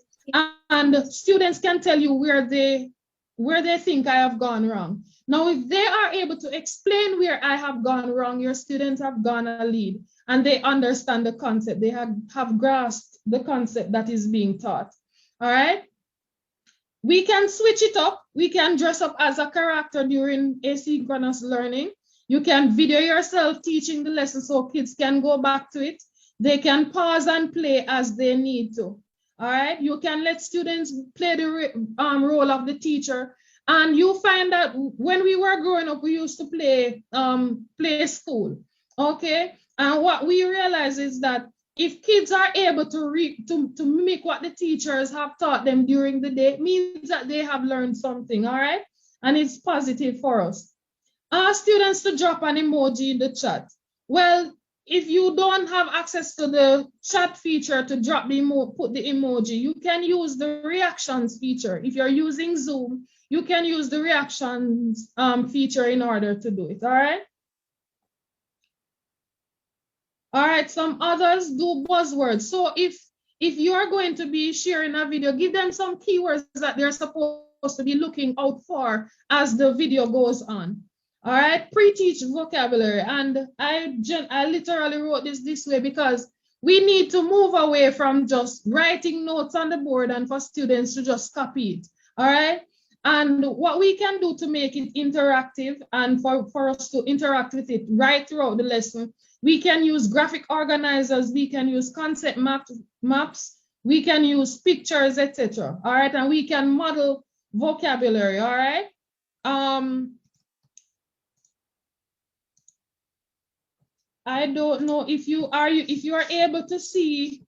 and students can tell you where they think I have gone wrong. Now, if they are able to explain where I have gone wrong, your students have gone a lead and they understand the concept. They have grasped the concept that is being taught. All right. We can switch it up. We can dress up as a character during asynchronous learning. You can video yourself teaching the lesson so kids can go back to it. They can pause and play as they need to. All right. You can let students play the role of the teacher. And you find that when we were growing up, we used to play school. Okay. And what we realize is that if kids are able to mimic what the teachers have taught them during the day, it means that they have learned something, all right? And it's positive for us. Ask students to drop an emoji in the chat. Well, if you don't have access to the chat feature to drop put the emoji, you can use the reactions feature. If you're using Zoom, you can use the reactions feature in order to do it, all right? All right, some others do buzzwords. So if you're going to be sharing a video, give them some keywords that they're supposed to be looking out for as the video goes on. All right, pre-teach vocabulary. And I literally wrote this way because we need to move away from just writing notes on the board and for students to just copy it. All right. And what we can do to make it interactive and for us to interact with it right throughout the lesson, we can use graphic organizers, we can use concept maps, we can use pictures, etc. All right, and we can model vocabulary. All right. I don't know if you are able to see,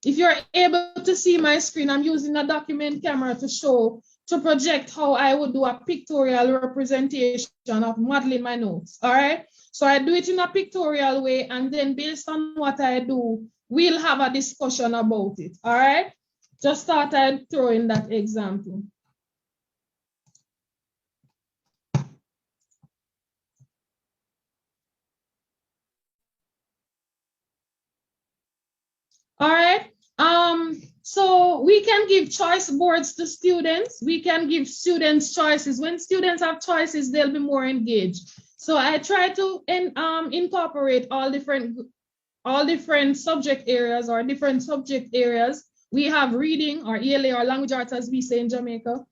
if you're able to see my screen. I'm using a document camera to project how I would do a pictorial representation of modeling my notes. All right. So I do it in a pictorial way, and then based on what I do, we'll have a discussion about it. All right. Just thought I'd throw in that example. All right. So we can give choice boards to students. We can give students choices. When students have choices, they'll be more engaged. So I try to incorporate all different subject areas or different subject areas. We have reading or ELA or language arts, as we say in Jamaica.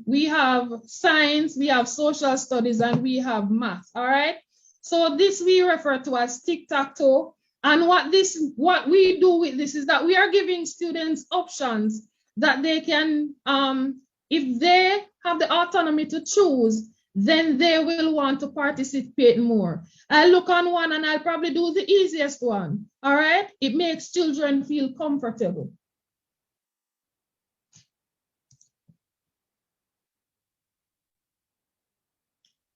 We have science, we have social studies, and we have math. All right. So this we refer to as tic-tac-toe. And what we do with this is that we are giving students options that they can, if they have the autonomy to choose, then they will want to participate more. I look on one and I'll probably do the easiest one. All right. It makes children feel comfortable.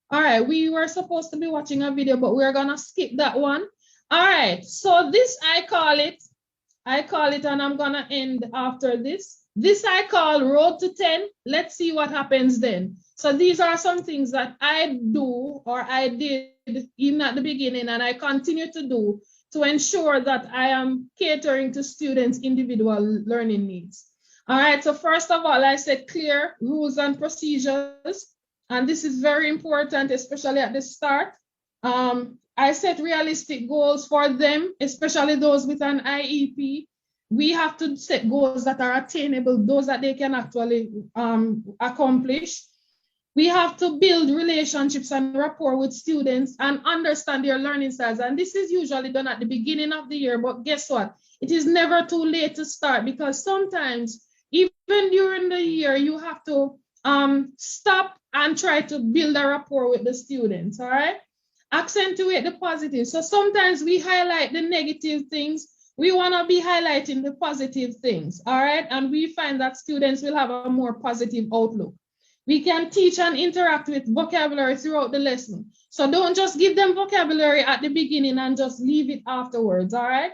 All right. We were supposed to be watching a video, but we're going to skip that one. All right, so this I call it, and I'm gonna end after this. This I call Road to 10. Let's see what happens then. So these are some things that I do or I did even at the beginning, and I continue to do to ensure that I am catering to students' individual learning needs. All right, so first of all, I said clear rules and procedures, and this is very important, especially at the start. I set realistic goals for them, especially those with an IEP. We have to set goals that are attainable, those that they can actually accomplish. We have to build relationships and rapport with students and understand their learning styles. And this is usually done at the beginning of the year, but guess what? It is never too late to start, because sometimes even during the year, you have to stop and try to build a rapport with the students, all right? Accentuate the positive. So sometimes we highlight the negative things. We want to be highlighting the positive things, all right? And we find that students will have a more positive outlook. We can teach and interact with vocabulary throughout the lesson. So don't just give them vocabulary at the beginning and just leave it afterwards, all right?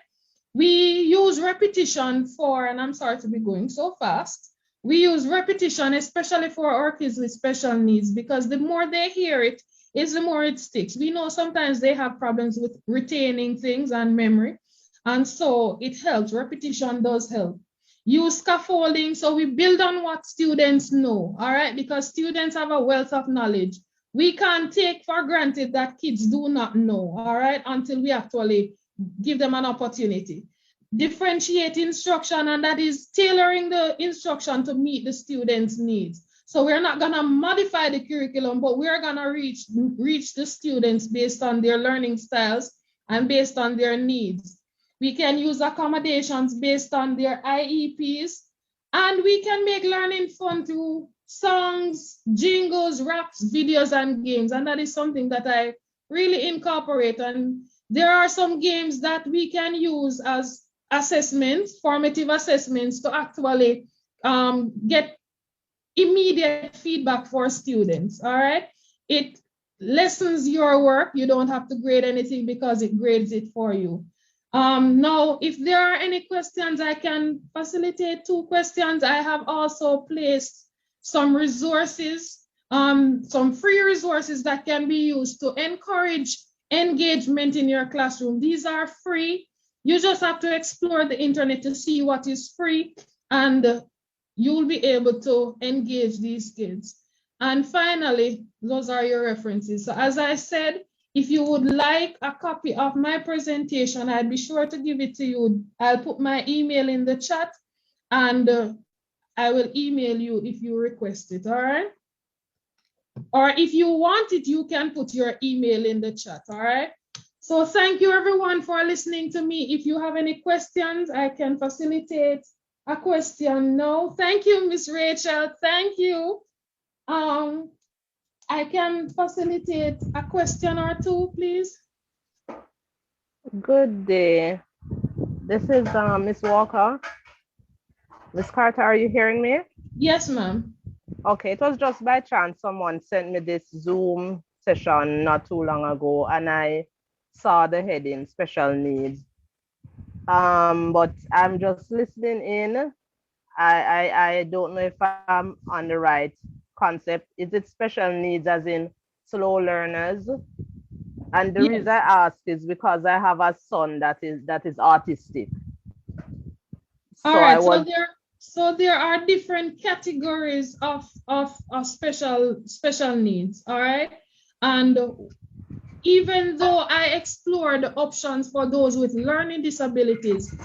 We use repetition for, and I'm sorry to be going so fast. We use repetition, especially for our kids with special needs, because the more they hear it, is the more it sticks. We know sometimes they have problems with retaining things and memory, and so it helps. Repetition does help. Use scaffolding, so we build on what students know, all right? Because students have a wealth of knowledge. We can't take for granted that kids do not know, all right, until we actually give them an opportunity. Differentiate instruction, and that is tailoring the instruction to meet the students' needs. So we're not gonna modify the curriculum, but we're gonna reach the students based on their learning styles and based on their needs. We can use accommodations based on their IEPs, and we can make learning fun through songs, jingles, raps, videos, and games. And that is something that I really incorporate. And there are some games that we can use as assessments, formative assessments, to actually get immediate feedback for students, all right? It lessens your work. You don't have to grade anything because it grades it for you. Now, if there are any questions, I can facilitate 2 questions. I have also placed some resources, some free resources that can be used to encourage engagement in your classroom. These are free. You just have to explore the internet to see what is free, and you'll be able to engage these kids. And finally, those are your references. So as I said, if you would like a copy of my presentation, I'd be sure to give it to you. I'll put my email in the chat, and I will email you if you request it, all right? Or if you want it, you can put your email in the chat, all right? So thank you everyone for listening to me. If you have any questions, I can facilitate a question now. Thank you, Miss Rachel, thank you. I can facilitate a question or two, please. Good day. This is Miss Walker. Miss Carter, are you hearing me? Yes, ma'am. Okay, it was just by chance someone sent me this Zoom session not too long ago, and I saw the heading special needs. But I'm just listening in. I don't know if I'm on the right concept. Is it special needs as in slow learners? And the reason I ask is because I have a son that is autistic. All So right, so there are different categories of special needs, all right? And even though I explore the options for those with learning disabilities,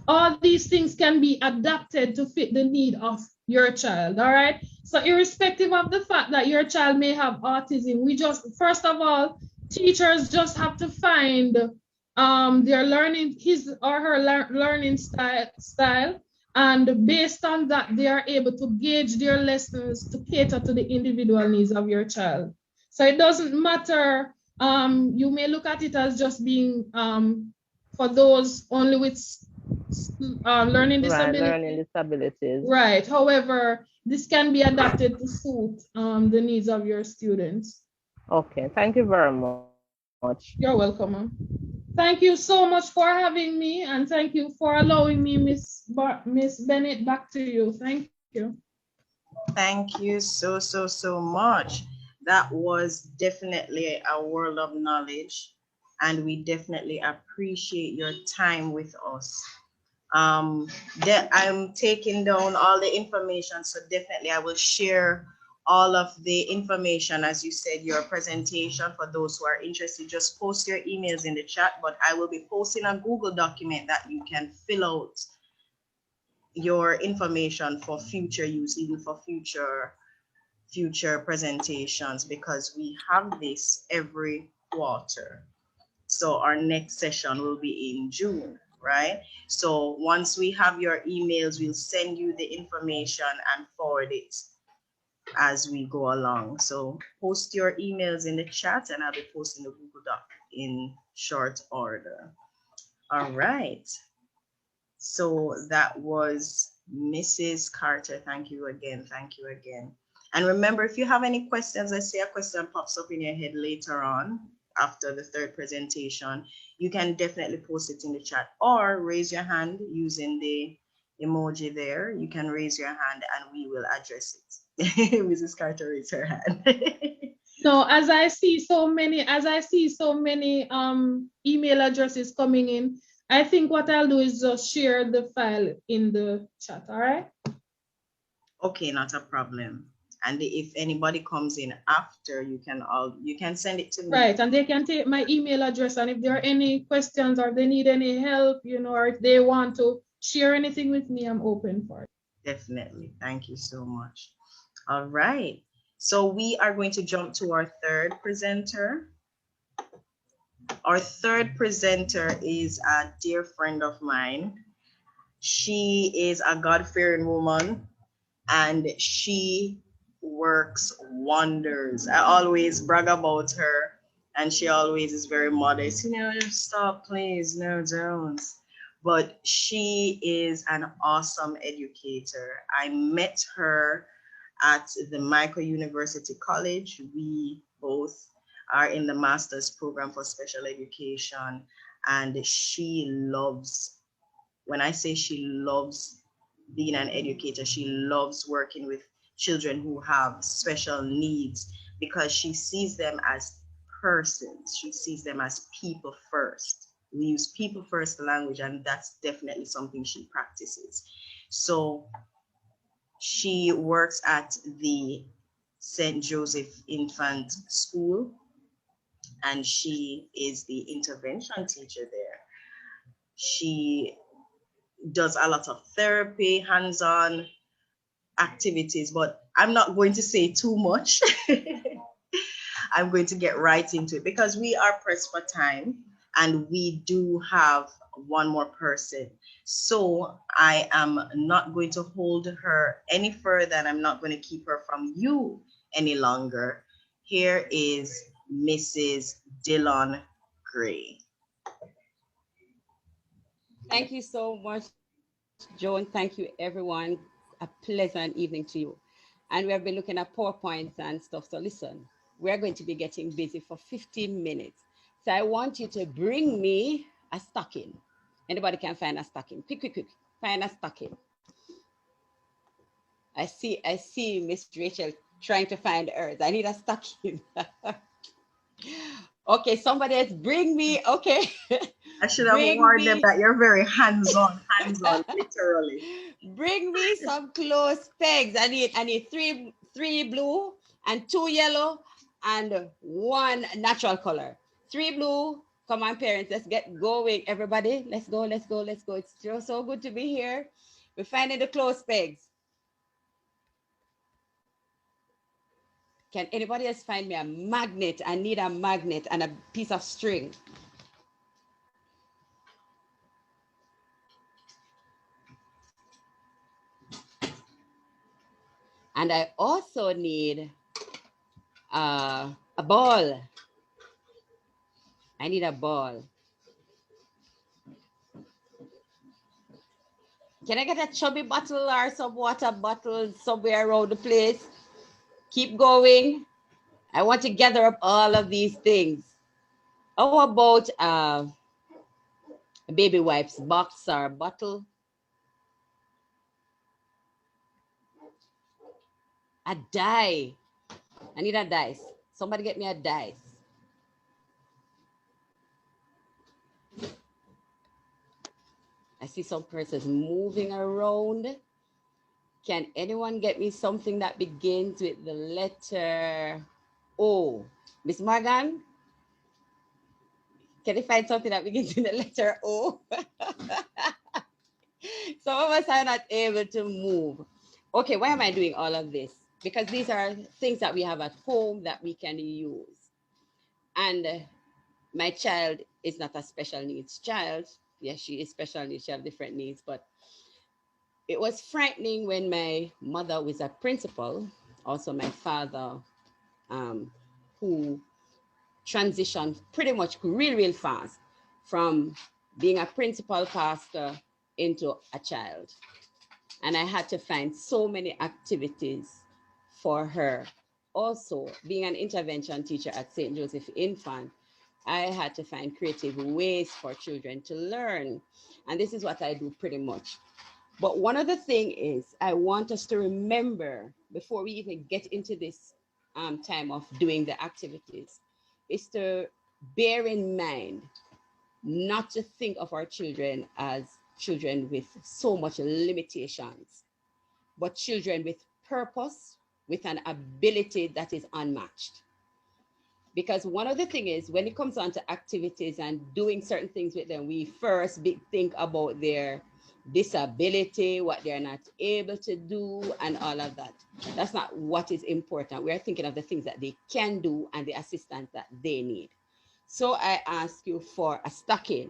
all these things can be adapted to fit the need of your child, all right? So irrespective of the fact that your child may have autism, we just, first of all, teachers just have to find their learning, his or her learning style, and based on that, they are able to gauge their lessons to cater to the individual needs of your child. So it doesn't matter, you may look at it as just being for those only with learning disabilities. Right, learning disabilities. Right. However, this can be adapted to suit the needs of your students. Okay, thank you very much. You're welcome, ma'am. Thank you so much for having me, and thank you for allowing me, Miss Bennett. Back to you. Thank you. Thank you so much. That was definitely a world of knowledge, and we definitely appreciate your time with us. I'm taking down all the information, so definitely I will share all of the information, as you said, your presentation. For those who are interested, just post your emails in the chat, but I will be posting a Google document that you can fill out your information for future use, even for future presentations, because we have this every quarter. So our next session will be in June, right? So once we have your emails, we'll send you the information and forward it as we go along. So post your emails in the chat, and I'll be posting the Google Doc in short order. All right. So that was Mrs. Carter. Thank you again. Thank you again. And remember, if you have any questions, let's say a question pops up in your head later on after the third presentation, you can definitely post it in the chat or raise your hand using the emoji there. You can raise your hand and we will address it. Mrs. Carter raised her hand. No, as I see so many email addresses coming in, I think what I'll do is just share the file in the chat, all right? Okay, not a problem. And if anybody comes in after, you can send it to me. Right, and they can take my email address, and if there are any questions or they need any help, or if they want to share anything with me, I'm open for it. Definitely. Thank you so much. All right. So we are going to jump to our third presenter. Our third presenter is a dear friend of mine. She is a God-fearing woman, and she works wonders. I always brag about her, and she always is very modest. Stop, please. No, don't. But she is an awesome educator. I met her at the Michael University College. We both are in the master's program for special education, and she loves, when I say she loves being an educator, she loves working with children who have special needs, because she sees them as persons. She sees them as people first. We use people first language, and that's definitely something she practices. So she works at the St. Joseph Infant School, and she is the intervention teacher there. She does a lot of therapy, hands-on, activities, but I'm not going to say too much. I'm going to get right into it because we are pressed for time and we do have one more person. So I am not going to hold her any further and I'm not going to keep her from you any longer. Here is Mrs. Dillon-Gray. Thank you so much, Joan. Thank you, everyone. A pleasant evening to you. And we have been looking at PowerPoints and stuff. So listen, we're going to be getting busy for 15 minutes. So I want you to bring me a stocking. Anybody can find a stocking. Quick, quick, quick. Find a stocking. I see Miss Rachel trying to find hers. I need a stocking. Okay, somebody else bring me, okay. I should have warned them that you're very hands-on, literally. Bring me some clothes pegs. I need three blue and 2 yellow and 1 natural color. 3 blue. Come on, parents, let's get going, everybody. Let's go, let's go, let's go. It's so good to be here. We're finding the clothes pegs. Can anybody else find me a magnet? I need a magnet and a piece of string. And I also need a ball. I need a ball. Can I get a chubby bottle or some water bottle somewhere around the place? Keep going. I want to gather up all of these things. How about a baby wipes box or bottle? A die. I need a dice. Somebody get me a dice. I see some persons moving around. Can anyone get me something that begins with the letter O? Miss Morgan? Can you find something that begins with the letter O? Some of us are not able to move. Okay, why am I doing all of this? Because these are things that we have at home that we can use. And my child is not a special needs child. Yes, she is special needs, she has different needs, but it was frightening when my mother was a principal, also my father, who transitioned pretty much real fast from being a principal pastor into a child. And I had to find so many activities for her. Also, being an intervention teacher at St. Joseph Infant, I had to find creative ways for children to learn. And this is what I do pretty much. But one other thing is, I want us to remember, before we even get into this time of doing the activities, is to bear in mind not to think of our children as children with so much limitations, but children with purpose, with an ability that is unmatched. Because one of the things is, when it comes on to activities and doing certain things with them, we first think about their disability, what they're not able to do, and all of that. That's not what is important. We're thinking of the things that they can do and the assistance that they need. So I ask you for a stocking,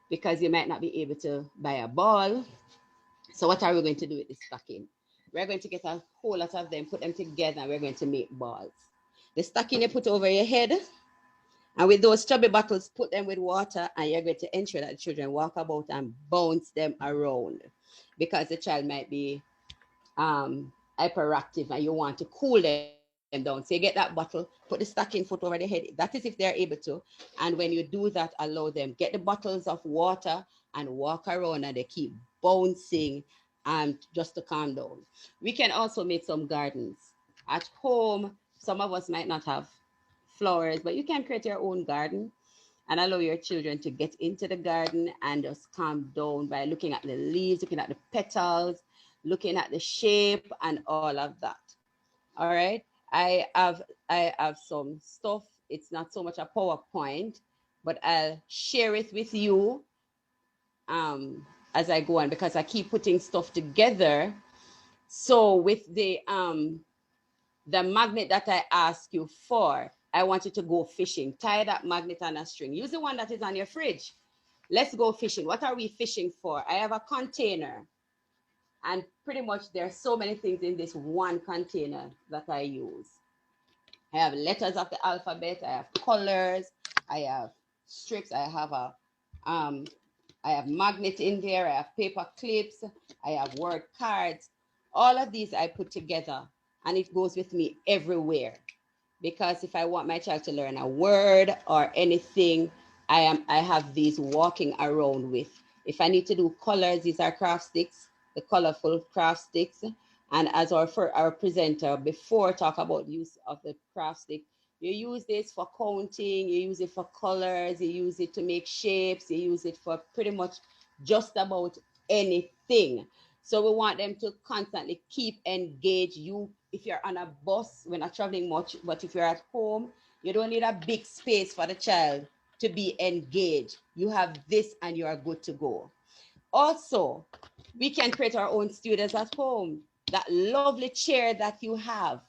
because you might not be able to buy a ball. So what are we going to do with this stocking? We're going to get a whole lot of them, put them together, and we're going to make balls. The stocking you put over your head, and with those chubby bottles, put them with water, and you're going to ensure that the children walk about and bounce them around, because the child might be hyperactive and you want to cool them down. So you get that bottle, put the stocking foot over the head. That is if they're able to. And when you do that, allow them, get the bottles of water and walk around, and they keep bouncing just to calm down. We can also make some gardens. At home, some of us might not have flowers, but you can create your own garden and allow your children to get into the garden and just calm down by looking at the leaves, looking at the petals, looking at the shape and all of that. All right. I have some stuff. It's not so much a PowerPoint, but I'll share it with you as I go on, because I keep putting stuff together So with the magnet that I ask you for, I want you to go fishing. Tie that magnet on a string. Use the one that is on your fridge. Let's go fishing. What are we fishing for? I have a container. And pretty much there are so many things in this one container that I use. I have letters of the alphabet. I have colors. I have strips. I have magnet in there. I have paper clips. I have word cards. All of these I put together, and it goes with me everywhere. Because if I want my child to learn a word or anything, I have these walking around with. If I need to do colors, these are craft sticks, the colorful craft sticks. And as our presenter before talk about use of the craft stick, you use this for counting, you use it for colors, you use it to make shapes, you use it for pretty much just about anything. So we want them to constantly keep engaged. You, if you're on a bus, we're not traveling much, but if you're at home, you don't need a big space for the child to be engaged. You have this and you are good to go. Also, we can create our own students at home. That lovely chair that you have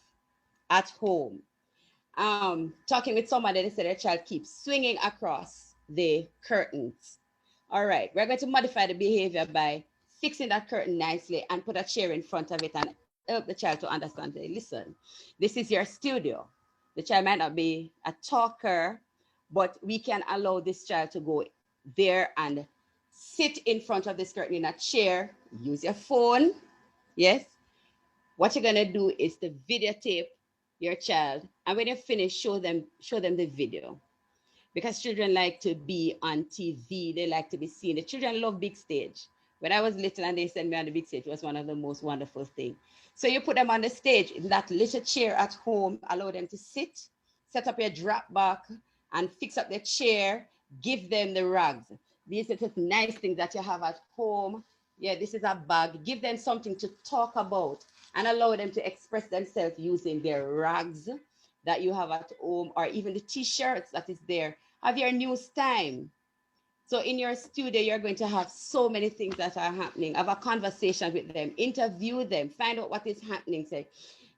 at home. Talking with somebody, they said their child keeps swinging across the curtains. All right, we're going to modify the behavior by fixing that curtain nicely and put a chair in front of it and help the child to understand. Listen, this is your studio. The child might not be a talker, but we can allow this child to go there and sit in front of this curtain in a chair, use your phone. Yes. What you're gonna do is to videotape your child, and when you finish, show them the video. Because children like to be on TV, they like to be seen. The children love big stage. When I was little and they sent me on the big stage, it was one of the most wonderful things. So you put them on the stage in that little chair at home, allow them to sit, set up your drop back and fix up the chair, give them the rugs. These are just nice things that you have at home. Yeah, this is a bag. Give them something to talk about and allow them to express themselves using their rugs that you have at home, or even the t-shirts that is there. Have your news time. So in your studio, you're going to have so many things that are happening. Have a conversation with them, interview them, find out what is happening. Say,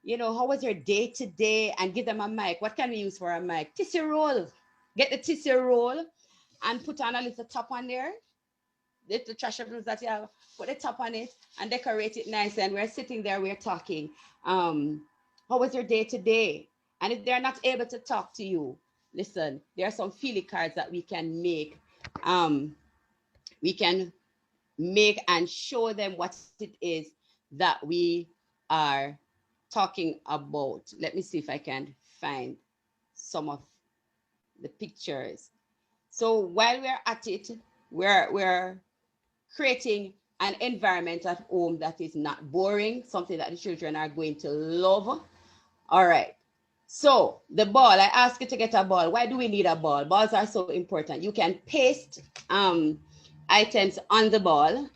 you know, how was your day today? And give them a mic. What can we use for a mic? Tissue roll. Get the tissue roll and put on a little top on there. The trash rooms that you have, put the top on it and decorate it nice. And we're sitting there, we're talking. How was your day today? And if they're not able to talk to you, listen, there are some feeling cards that we can make. We can make and show them what it is that we are talking about. Let me see if I can find some of the pictures. So while we're at it, we're creating an environment at home that is not boring, something that the children are going to love. All right. So the ball, I ask you to get a ball. Why do we need a ball? Balls are so important. You can paste items on the ball,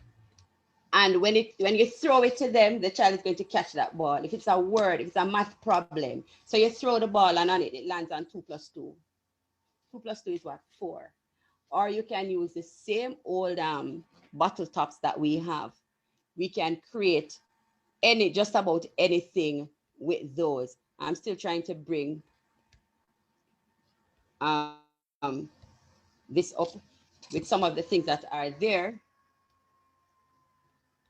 and when you throw it to them, the child is going to catch that ball. If it's a word, if it's a math problem, so you throw the ball and on it lands on 2 plus 2. 2 plus 2 is what? 4. Or you can use the same old bottle tops that we have. We can create just about anything with those. I'm still trying to bring this up with some of the things that are there.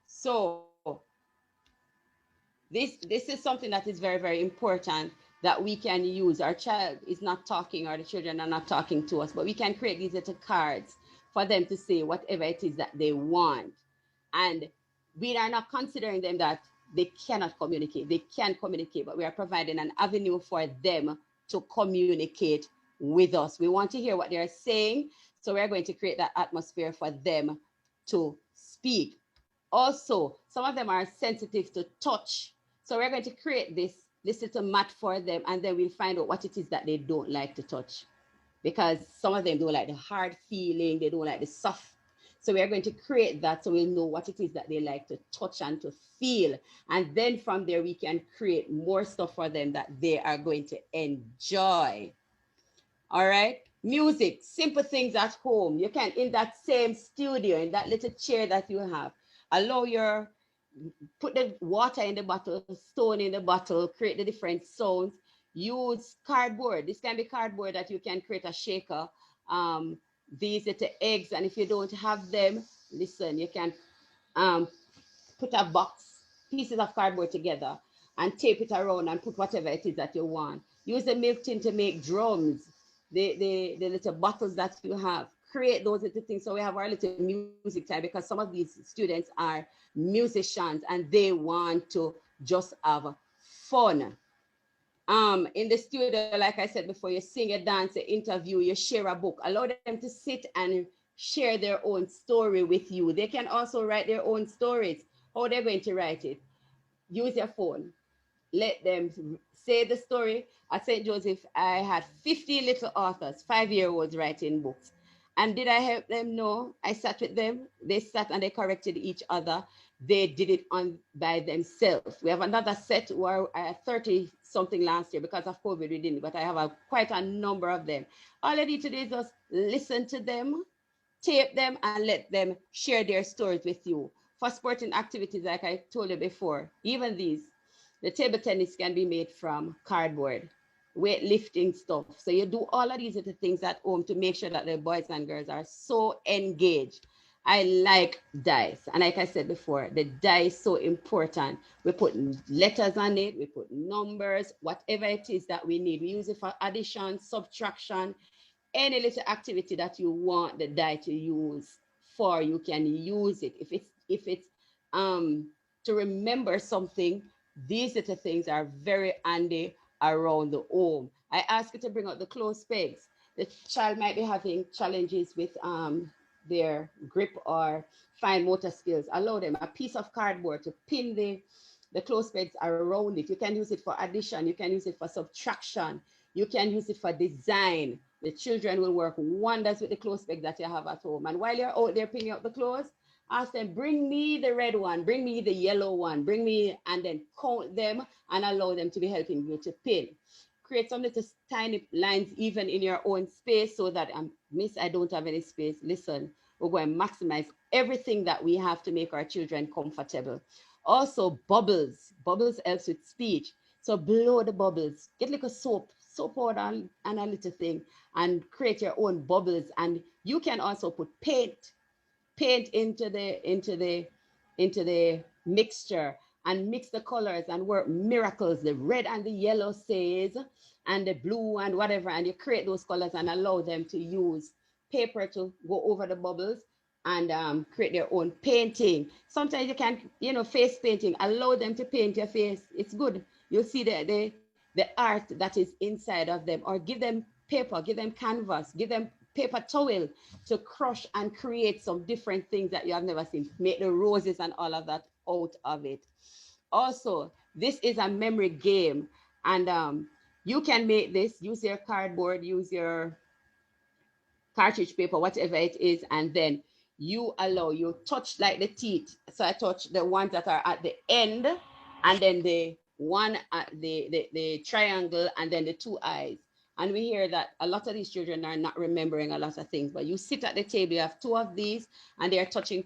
So this is something that is very, very important that we can use. Our child is not talking, or the children are not talking to us, but we can create these little cards for them to say whatever it is that they want. And we are not considering them that they cannot communicate. They can communicate, but we are providing an avenue for them to communicate with us. We want to hear what they're saying, so we're going to create that atmosphere for them to speak. Also, some of them are sensitive to touch, so we're going to create this little mat for them, and then we'll find out what it is that they don't like to touch, because some of them don't like the hard feeling, they don't like the soft. So we're going to create that so we'll know what it is that they like to touch and to feel. And then from there, we can create more stuff for them that they are going to enjoy. All right. Music, simple things at home. You can, in that same studio, in that little chair that you have, allow your put the water in the bottle, stone in the bottle, create the different sounds. Use cardboard. This can be cardboard that you can create a shaker. These are the eggs, and if you don't have them, listen, you can put a box, pieces of cardboard together and tape it around and put whatever it is that you want. Use the milk tin to make drums, the little bottles that you have. Create those little things. So we have our little music time because some of these students are musicians and they want to just have fun. In the studio, like I said before, you sing, you dance, you interview, you share a book. Allow them to sit and share their own story with you. They can also write their own stories. How they're going to write it? Use your phone. Let them say the story. At St. Joseph, I had 50 little authors, 5-year-olds writing books. And did I help them? No. I sat with them. They sat and they corrected each other. They did it on by themselves. We have another set who are 30 something last year because of COVID we didn't, but I have quite a number of them. All I need to do is just listen to them, tape them, and let them share their stories with you. For sporting activities, like I told you before, even these, the table tennis can be made from cardboard, weightlifting stuff. So you do all of these little things at home to make sure that the boys and girls are so engaged. I like dice. And like I said before, the die is so important. We put letters on it, we put numbers, whatever it is that we need. We use it for addition, subtraction, any little activity that you want the die to use for, you can use it. If it's to remember something, these little things are very handy around the home. I ask you to bring out the clothes pegs. The child might be having challenges with their grip or fine motor skills. Allow them a piece of cardboard to pin the clothes pegs around it. You can use it for addition. You can use it for subtraction. You can use it for design. The children will work wonders with the clothes pegs that you have at home. And while you're out there pinning up the clothes, ask them, bring me the red one, bring me the yellow one, bring me, and then count them and allow them to be helping you to pin. Create some little tiny lines even in your own space so that, miss, I don't have any space. Listen, we're going to maximize everything that we have to make our children comfortable. Also, bubbles. Bubbles helps with speech. So blow the bubbles. Get like a soap powder and a little thing and create your own bubbles. And you can also put paint into the mixture and mix the colors and work miracles. The red and the yellow says, and the blue and whatever, and you create those colors and allow them to use paper to go over the bubbles and create their own painting. Sometimes you can, face painting. Allow them to paint your face. It's good. You'll see the art that is inside of them. Or give them paper, give them canvas, give them paper towel to crush and create some different things that you have never seen. Make the roses and all of that out of it. Also, this is a memory game, and you can make this, use your cardboard, use your cartridge paper, whatever it is, and then you touch like the teeth. So I touch the ones that are at the end, and then the one at the triangle, and then the two eyes. And we hear that a lot of these children are not remembering a lot of things, but you sit at the table, you have two of these, and they're touching,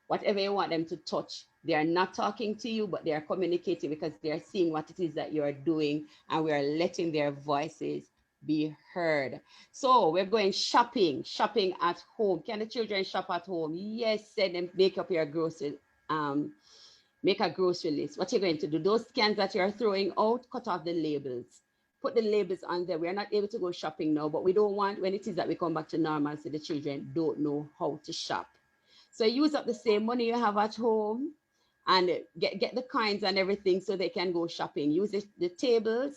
whatever you want them to touch. They are not talking to you, but they are communicating because they are seeing what it is that you are doing, and we are letting their voices be heard. So we're going shopping at home. Can the children shop at home? Yes, send them, make up your grocery, make a grocery list. What you're going to do, those cans that you're throwing out, cut off the labels. Put the labels on there. We're not able to go shopping now, but we don't want, when it is that we come back to normalcy, the children don't know how to shop. So use up the same money you have at home and get the coins and everything so they can go shopping. Use the tables,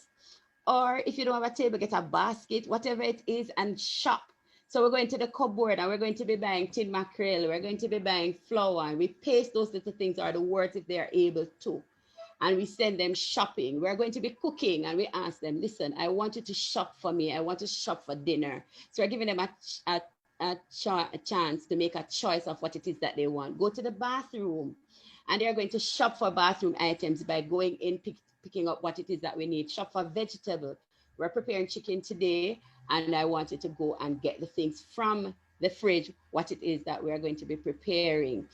or if you don't have a table, get a basket, whatever it is, and shop. So we're going to the cupboard and we're going to be buying tin mackerel. We're going to be buying flour, and we paste those little things or the words if they are able to. And we send them shopping. We're going to be cooking, and we ask them, listen, I want you to shop for me. I want to shop for dinner. So we're giving them a chance to make a choice of what it is that they want. Go to the bathroom, and they're going to shop for bathroom items by going in, picking up what it is that we need. Shop for vegetable. We're preparing chicken today, and I want you to go and get the things from the fridge, what it is that we're going to be preparing.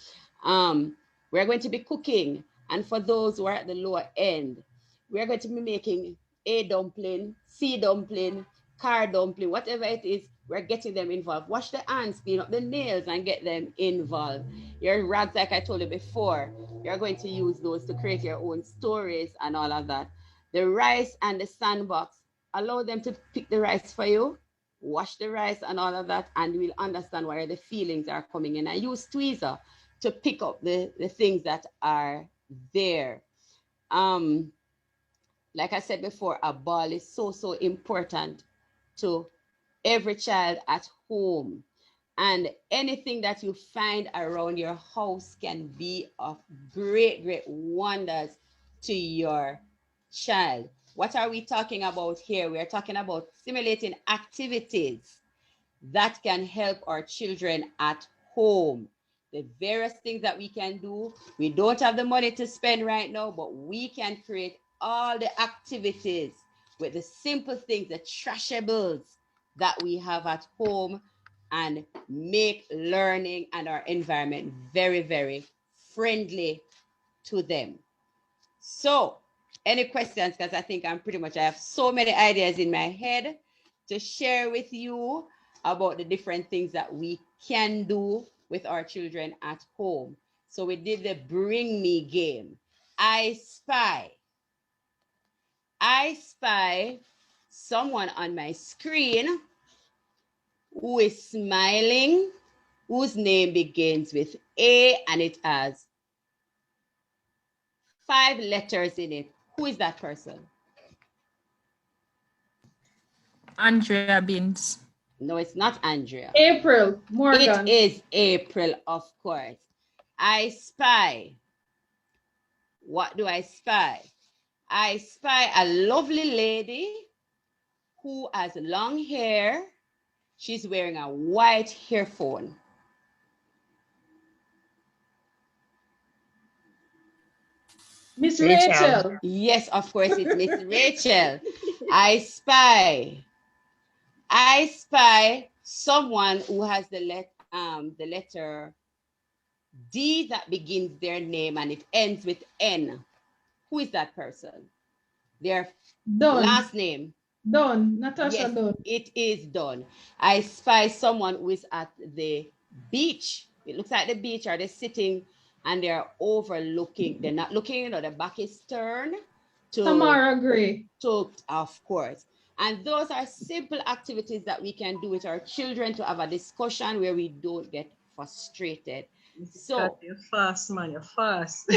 We're going to be cooking. And for those who are at the lower end, we're going to be making A dumpling, C dumpling, car dumpling, whatever it is, we're getting them involved. Wash the hands, clean up the nails, and get them involved. Your rags, like I told you before, you're going to use those to create your own stories and all of that. The rice and the sandbox, allow them to pick the rice for you, wash the rice and all of that, and we'll understand where the feelings are coming in. I use tweezer to pick up the things that are there. Like I said before, a ball is so, so important to every child at home. And anything that you find around your house can be of great, great wonders to your child. What are we talking about here? We're talking about simulating activities that can help our children at home. The various things that we can do. We don't have the money to spend right now, but we can create all the activities with the simple things, the trashables that we have at home, and make learning and our environment very, very friendly to them. So, any questions? Because I think I have so many ideas in my head to share with you about the different things that we can do with our children at home. So we did the bring me game. I spy someone on my screen who is smiling, whose name begins with A and it has 5 letters in it. Who is that person? Andrea Beans. No, it's not Andrea. April Morgan. It is April, of course. I spy. What do I spy? I spy a lovely lady who has long hair. She's wearing a white earphone. Miss Rachel. Yes, of course, it's Miss Rachel. I spy someone who has the letter D that begins their name and it ends with N. Who is that person? Their last name. Dawn, Natasha Yes, Dawn. it is Dawn. I spy someone who is at the beach. It looks like the beach, or they're sitting and they're overlooking. They're not looking, their back is turned. Tamara Gray. Of course. And those are simple activities that we can do with our children to have a discussion where we don't get frustrated. So you're fast, man. You're fast.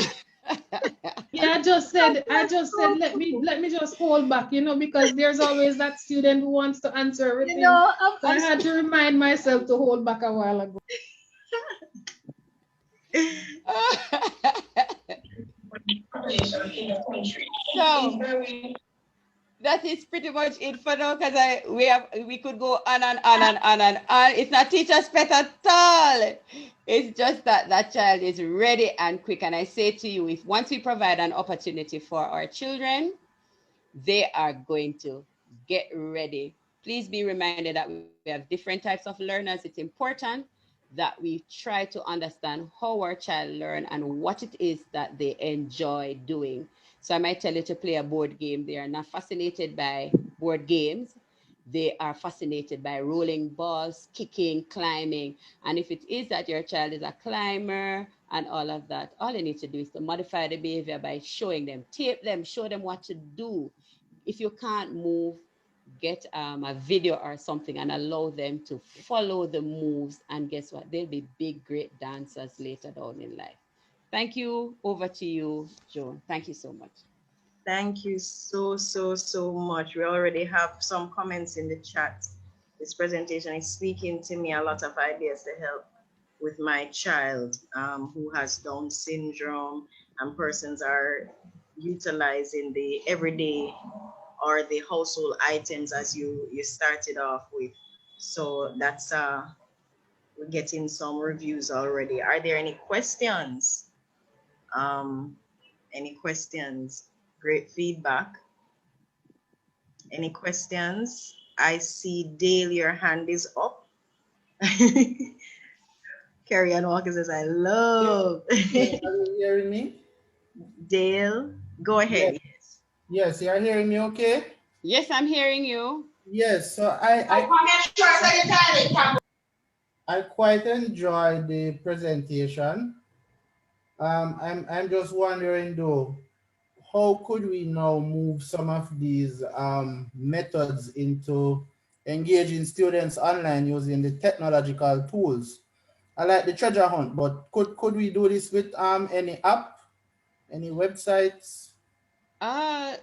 Yeah, I just said let me just hold back, because there's always that student who wants to answer everything. So I had to remind myself to hold back a while ago. So that is pretty much it for now, because we could go on and on and on and on. It's not teacher's pet at all. It's just that that child is ready and quick. And I say to you, if once we provide an opportunity for our children, they are going to get ready. Please be reminded that we have different types of learners. It's important that we try to understand how our child learn and what it is that they enjoy doing. So I might tell you to play a board game. They are not fascinated by board games. They are fascinated by rolling balls, kicking, climbing. And if it is that your child is a climber and all of that, all you need to do is to modify the behavior by showing them, tape them, show them what to do. If you can't move, get a video or something and allow them to follow the moves, and guess what? They'll be big, great dancers later down in life. Thank you. Over to you, Joan. Thank you so much. Thank you so much. We already have some comments in the chat. This presentation is speaking to me a lot of ideas to help with my child who has Down syndrome, and persons are utilizing the everyday or the household items as you started off with. So that's we're getting some reviews already. Are there any questions? Any questions? Great feedback. Any questions? I see Dale, your hand is up. Carrie Ann Walker says, I love. Yes, are you hearing me? Dale, go ahead. Yes. Yes, you are hearing me okay? Yes, I'm hearing you. Yes, so I quite enjoyed the presentation. I'm just wondering though, how could we now move some of these methods into engaging students online using the technological tools? I like the treasure hunt, but could we do this with any app, any websites? I'll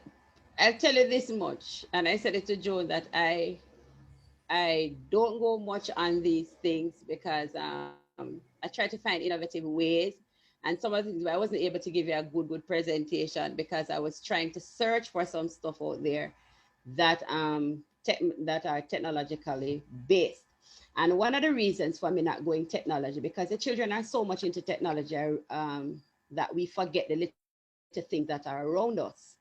tell you this much, and I said it to Joan that I don't go much on these things because I try to find innovative ways, and some of the things I wasn't able to give you a good presentation because I was trying to search for some stuff out there that that are technologically based. And one of the reasons for me not going technology, because the children are so much into technology that we forget the little things that are around us.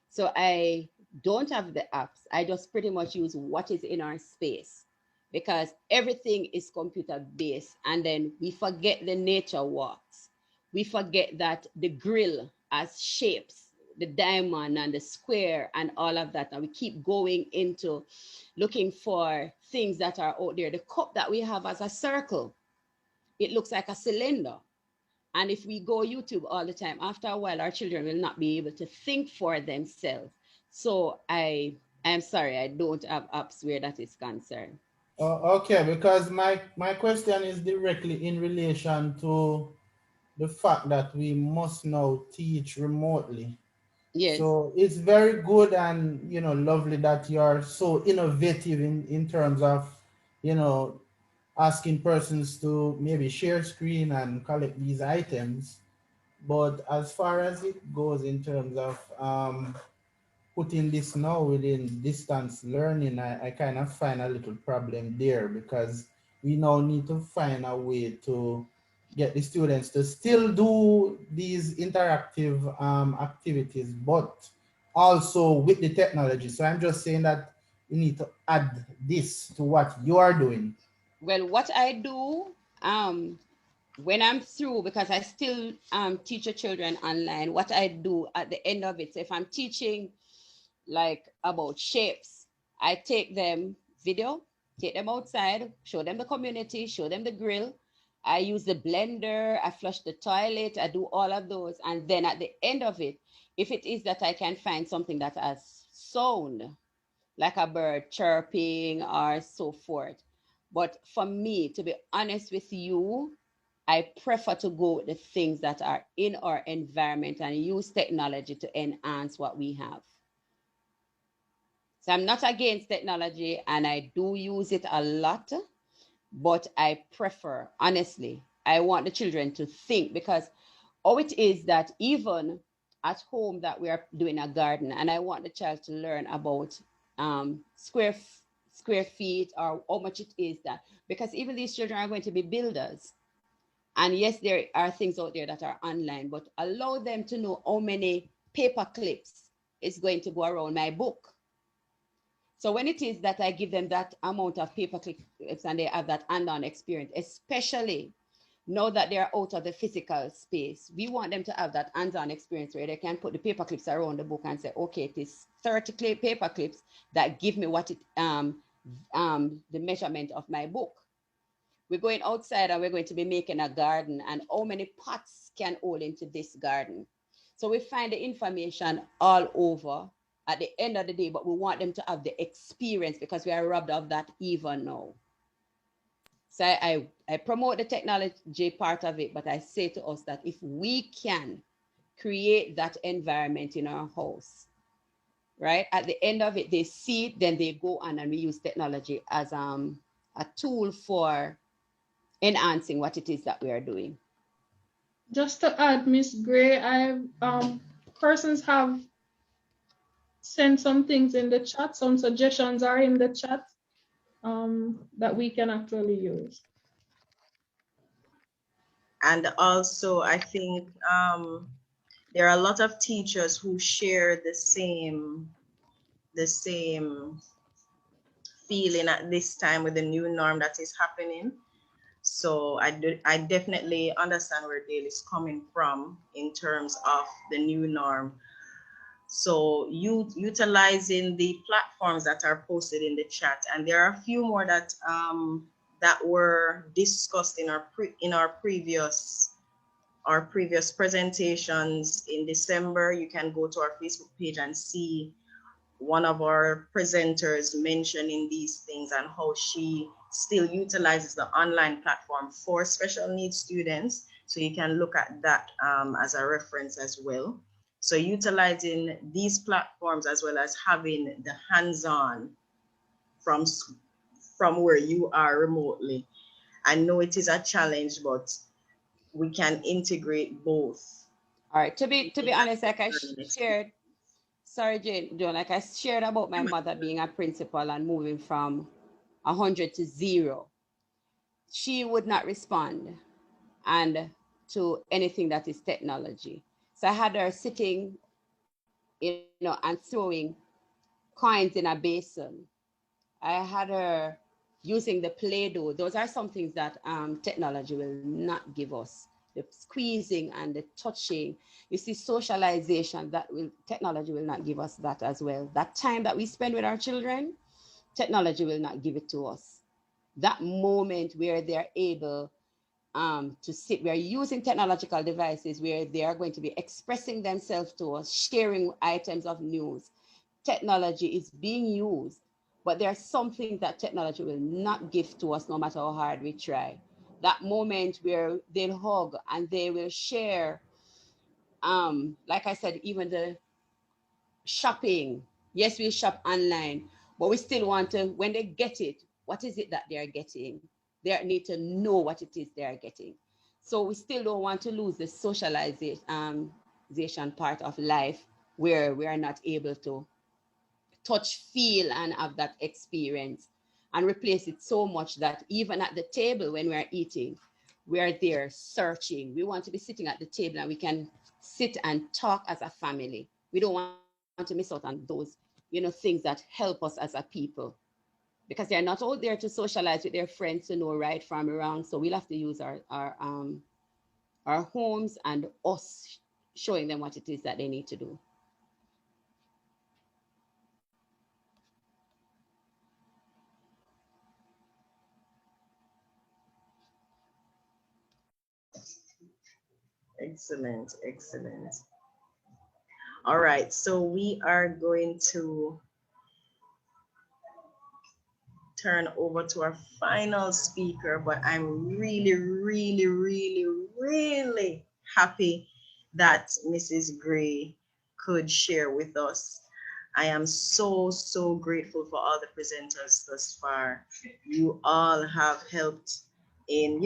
So I don't have the apps. I just pretty much use what is in our space because everything is computer based. And then we forget the nature walks. We forget that the grill has shapes, the diamond and the square and all of that. And we keep going into looking for things that are out there. The cup that we have as a circle, it looks like a cylinder. And if we go YouTube all the time, after a while, our children will not be able to think for themselves. So I'm sorry, I don't have apps where that is concerned. Okay, because my question is directly in relation to the fact that we must now teach remotely. Yes. So it's very good and lovely that you are so innovative in terms of asking persons to maybe share screen and collect these items. But as far as it goes in terms of putting this now within distance learning, I kind of find a little problem there because we now need to find a way to get the students to still do these interactive activities, but also with the technology. So I'm just saying that we need to add this to what you are doing. Well, what I do when I'm through, because I still teach the children online, what I do at the end of it, so if I'm teaching like about shapes, I take them video, take them outside, show them the community, show them the grill. I use the blender, I flush the toilet, I do all of those. And then at the end of it, if it is that I can find something that has sound, like a bird chirping or so forth. But for me, to be honest with you, I prefer to go with the things that are in our environment and use technology to enhance what we have. So I'm not against technology and I do use it a lot, but I prefer, honestly, I want the children to think because it is that even at home that we are doing a garden and I want the child to learn about square feet or how much it is that, because even these children are going to be builders. And yes, there are things out there that are online, but allow them to know how many paper clips is going to go around my book. So when it is that I give them that amount of paper clips and they have that hand-on experience, especially now that they're out of the physical space, we want them to have that hands-on experience where they can put the paper clips around the book and say, okay, it is 30 paper clips that give me what it the measurement of my book. We're going outside and we're going to be making a garden, and how many pots can hold into this garden? So we find the information all over at the end of the day, but we want them to have the experience because we are robbed of that even now. So I promote the technology part of it, but I say to us that if we can create that environment in our house, right? At the end of it, they see it, then they go on and we use technology as a tool for enhancing what it is that we are doing. Just to add, Miss Gray, persons have sent some things in the chat, some suggestions are in the chat that we can actually use. And also, I think there are a lot of teachers who share the same feeling at this time with the new norm that is happening. So I definitely understand where Dale is coming from in terms of the new norm. So utilizing the platforms that are posted in the chat, and there are a few more that that were discussed in our previous presentations in December. You can go to our Facebook page and see one of our presenters mentioning these things and how she still utilizes the online platform for special needs students. So you can look at that as a reference as well. So utilizing these platforms as well as having the hands-on from where you are remotely. I know it is a challenge, but we can integrate both. All right. To be honest, like I shared, sorry, Joan, like I shared about my mother being a principal and moving from 100 to 0. She would not respond and to anything that is technology. So I had her sitting, and throwing coins in a basin. I had her using the Play-Doh. Those are some things that technology will not give us. The squeezing and the touching. You see, socialization, technology will not give us that as well. That time that we spend with our children, technology will not give it to us. That moment where they're able to sit, we are using technological devices where they are going to be expressing themselves to us, sharing items of news. Technology is being used, but there are some things that technology will not give to us no matter how hard we try. That moment where they'll hug and they will share, like I said, even the shopping. Yes, we shop online, but we still want to, when they get it, what is it that they are getting? They need to know what it is they are getting. So we still don't want to lose the socialization part of life where we are not able to touch, feel, and have that experience, and replace it so much that even at the table when we're eating, we're there searching. We want to be sitting at the table and we can sit and talk as a family. We don't want to miss out on those, things that help us as a people, because they're not out there to socialize with their friends to know right from wrong. So we'll have to use our homes and us showing them what it is that they need to do. Excellent, excellent. All right, so we are going to turn over to our final speaker, but I'm really, really, really, really happy that Mrs. Gray could share with us. I am so, so grateful for all the presenters thus far. You all have helped in,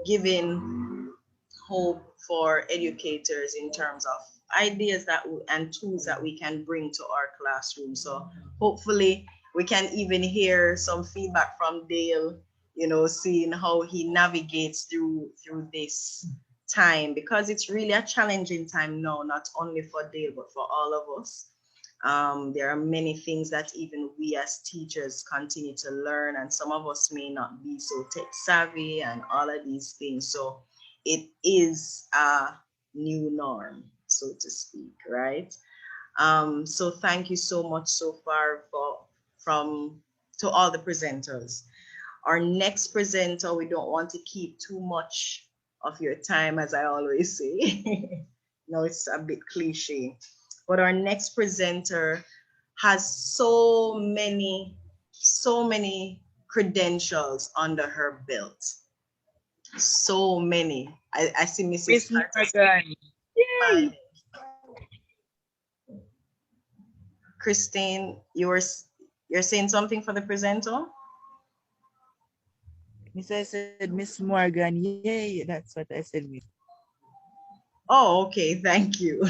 giving hope for educators in terms of ideas and tools that we can bring to our classroom. So hopefully we can even hear some feedback from Dale, seeing how he navigates through this time, because it's really a challenging time now, not only for Dale, but for all of us. There are many things that even we as teachers continue to learn, and some of us may not be so tech savvy and all of these things. So it is a new norm, so to speak, right? So thank you so much so far to all the presenters. Our next presenter, we don't want to keep too much of your time, as I always say. No, it's a bit cliche. But our next presenter has so many credentials under her belt. So many. I see Mrs. Miss Morgan. Yay! Christine, you're saying something for the presenter? Miss, I said Miss Morgan. Yay! That's what I said, Miss. Oh, okay. Thank you.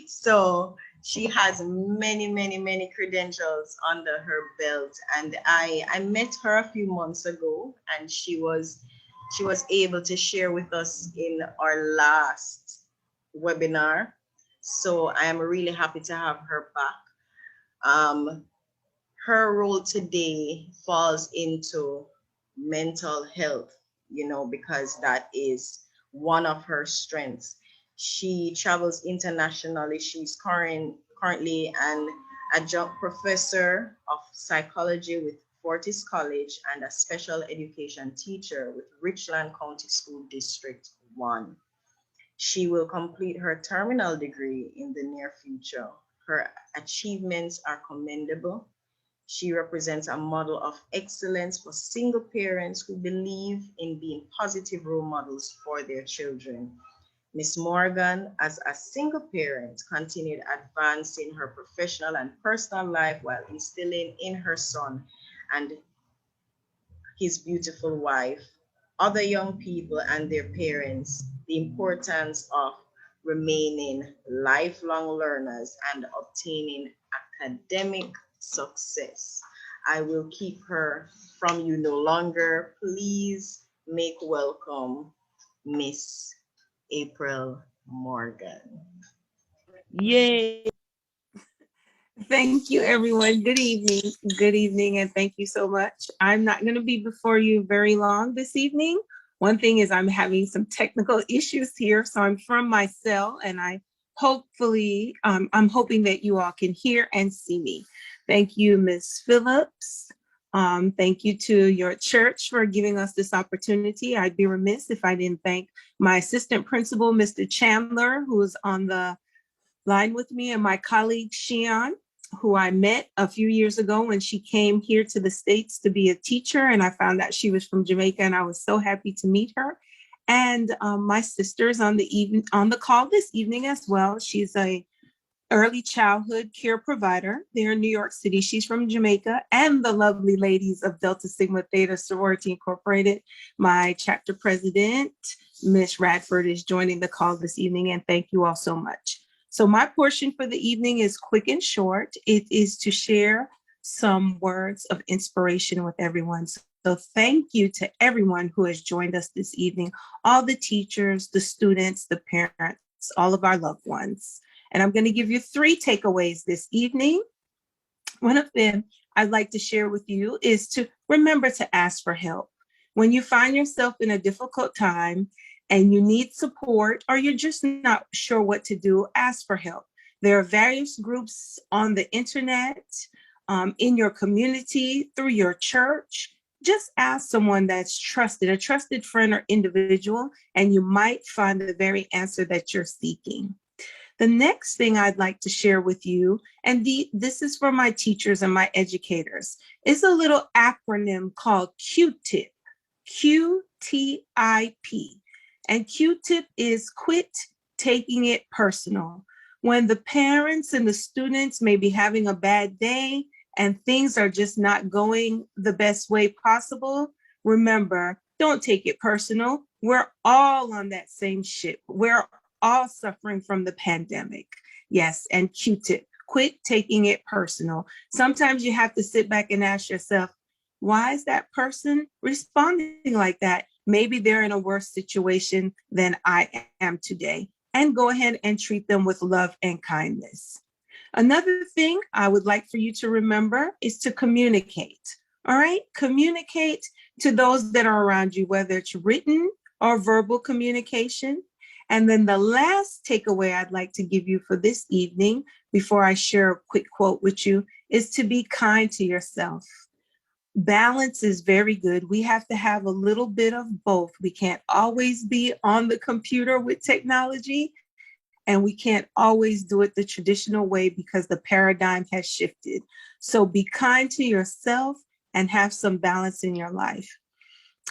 So she has many, many, many credentials under her belt, and I met her a few months ago, and she was able to share with us in our last webinar. So I am really happy to have her back. Her role today falls into mental health, because that is one of her strengths. She travels internationally. She's currently an adjunct professor of psychology with Fortis College and a special education teacher with Richland County School District 1. She will complete her terminal degree in the near future. Her achievements are commendable. She represents a model of excellence for single parents who believe in being positive role models for their children. Miss Morgan, as a single parent, continued advancing her professional and personal life while instilling in her son and his beautiful wife, other young people and their parents, the importance of remaining lifelong learners and obtaining academic success. I will keep her from you no longer. Please make welcome Miss April Morgan. Yay. Thank you, everyone. Good evening. Good evening, and thank you so much. I'm not going to be before you very long this evening. One thing is I'm having some technical issues here, so I'm from my cell, and I'm hoping that you all can hear and see me. Thank you, Ms. Phillips. Thank you to your church for giving us this opportunity. I'd be remiss if I didn't thank my assistant principal, Mr. Chandler, who is on the line with me, and my colleague, Sheonne, who I met a few years ago when she came here to the States to be a teacher, and I found out she was from Jamaica, and I was so happy to meet her. And my sister's on the call this evening as well. She's a early childhood care provider there in New York City. She's from Jamaica, and the lovely ladies of Delta Sigma Theta Sorority Incorporated. My chapter president, Miss Radford, is joining the call this evening, and thank you all so much. So my portion for the evening is quick and short. It is to share some words of inspiration with everyone. So thank you to everyone who has joined us this evening, all the teachers, the students, the parents, all of our loved ones. And I'm going to give you 3 takeaways this evening. One of them I'd like to share with you is to remember to ask for help. When you find yourself in a difficult time and you need support, or you're just not sure what to do, ask for help. There are various groups on the internet, in your community, through your church. Just ask someone that's trusted, a trusted friend or individual, and you might find the very answer that you're seeking. The next thing I'd like to share with you, and this is for my teachers and my educators, is a little acronym called QTIP, QTIP. And QTIP is quit taking it personal. When the parents and the students may be having a bad day and things are just not going the best way possible, remember, don't take it personal. We're all on that same ship. We're all suffering from the pandemic. Yes, and QTIP, quit taking it personal. Sometimes you have to sit back and ask yourself, why is that person responding like that? Maybe they're in a worse situation than I am today, and go ahead and treat them with love and kindness. Another thing I would like for you to remember is to communicate. All right, communicate to those that are around you, whether it's written or verbal communication. And then the last takeaway I'd like to give you for this evening, before I share a quick quote with you, is to be kind to yourself. Balance is very good. We have to have a little bit of both. We can't always be on the computer with technology, and we can't always do it the traditional way because the paradigm has shifted. So be kind to yourself and have some balance in your life.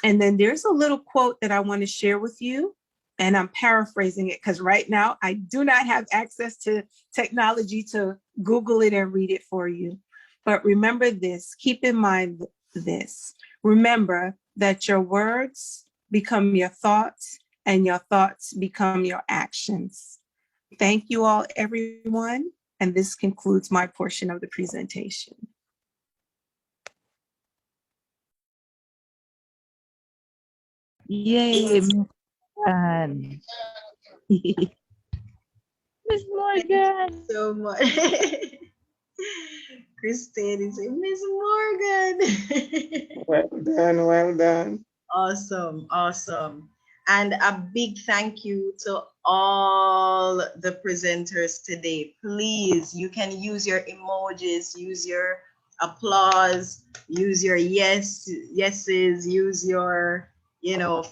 And then there's a little quote that I want to share with you, and I'm paraphrasing it because right now I do not have access to technology to Google it and read it for you. But remember this, keep in mind this. Remember that your words become your thoughts and your thoughts become your actions. Thank you all, everyone. And this concludes my portion of the presentation. Yay, Miss Morgan. Miss Morgan. So much. Christine is saying, Miss Morgan. Well done, well done. Awesome, awesome. And a big thank you to all the presenters today. Please, you can use your emojis, use your applause, use your yeses, use your,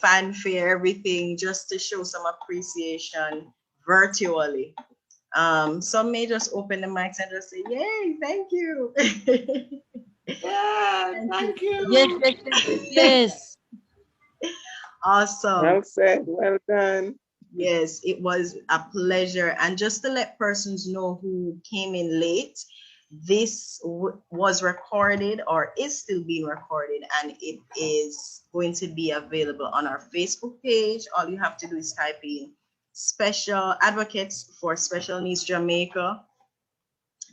fanfare, everything, just to show some appreciation virtually. Some may just open the mics and just say, yay, thank you. Yeah, thank you. Yes. Awesome. Well said, well done. Yes, it was a pleasure. And just to let persons know who came in late, this was recorded or is still being recorded, and it is going to be available on our Facebook page. All you have to do is type in Special Advocates for Special Needs Jamaica,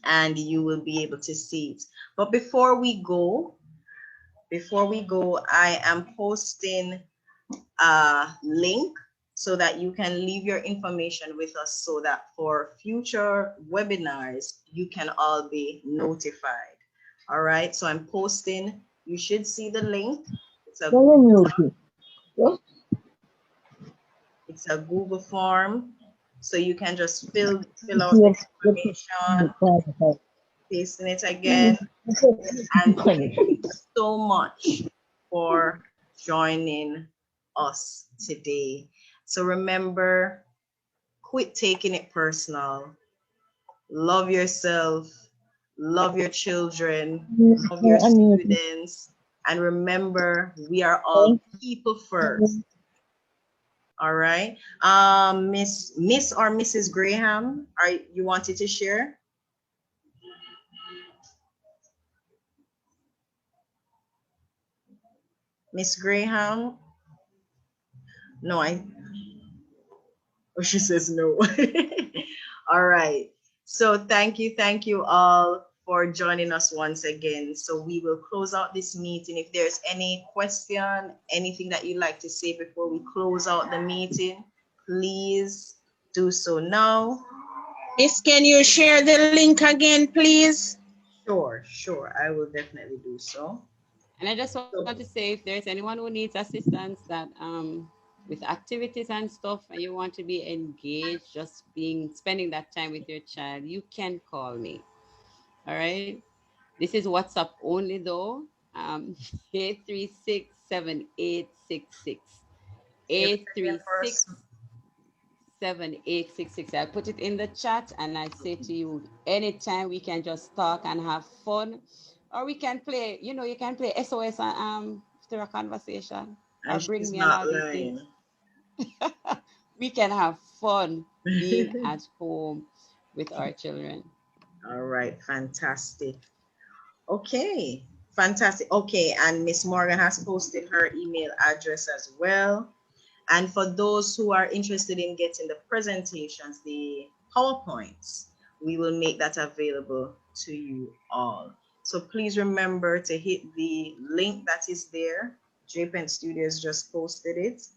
and you will be able to see it. But before we go, I am posting a link so that you can leave your information with us, so that for future webinars, you can all be notified. All right, so I'm posting, you should see the link. It's a Google form, so you can just fill out the information, pasting it again. And thank you so much for joining us today. So remember, quit taking it personal. Love yourself, love your children, love your students, and remember, we are all people first. All right. Miss or Mrs. Graham, you wanted to share? Miss Graham? No, she says no. All right. So thank you all for joining us once again. So we will close out this meeting. If there's any question, anything that you'd like to say before we close out the meeting, please do so now. Miss, can you share the link again, please? Sure. I will definitely do so. And I just want to say, if there's anyone who needs assistance that with activities and stuff, and you want to be engaged, just spending that time with your child, you can call me. All right. This is WhatsApp only though. 836-7866. 836-7866. I put it in the chat, and I say to you, anytime we can just talk and have fun, or we can play, you can play SOS after a conversation, or bring me and all these things. We can have fun being at home with our children. All right, fantastic. Okay, fantastic. Okay, and Miss Morgan has posted her email address as well. And for those who are interested in getting the presentations, the PowerPoints, we will make that available to you all. So please remember to hit the link that is there. JPEN Studios just posted it.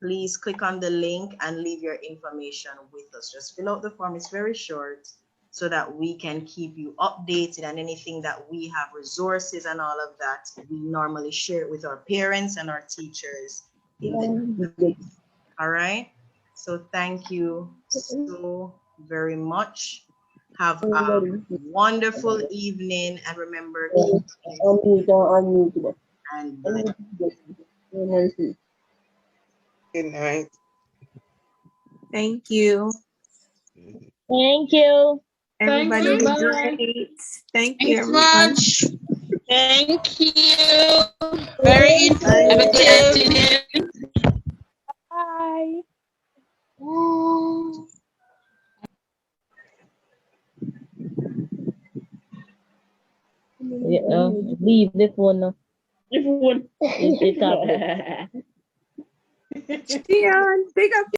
Please click on the link and leave your information with us. Just fill out the form. It's very short, so that we can keep you updated, and anything that we have, resources and all of that, we normally share it with our parents and our teachers in the all right. So thank you so very much. Have a wonderful evening, and remember, keep and bless. Good night. Thank you. Thank you. Everybody Thank you. was great. Thank you, everyone. Much. Thank you. Very informative. Bye. Yeah, leave the phone now. The phone. Sheonne, big up.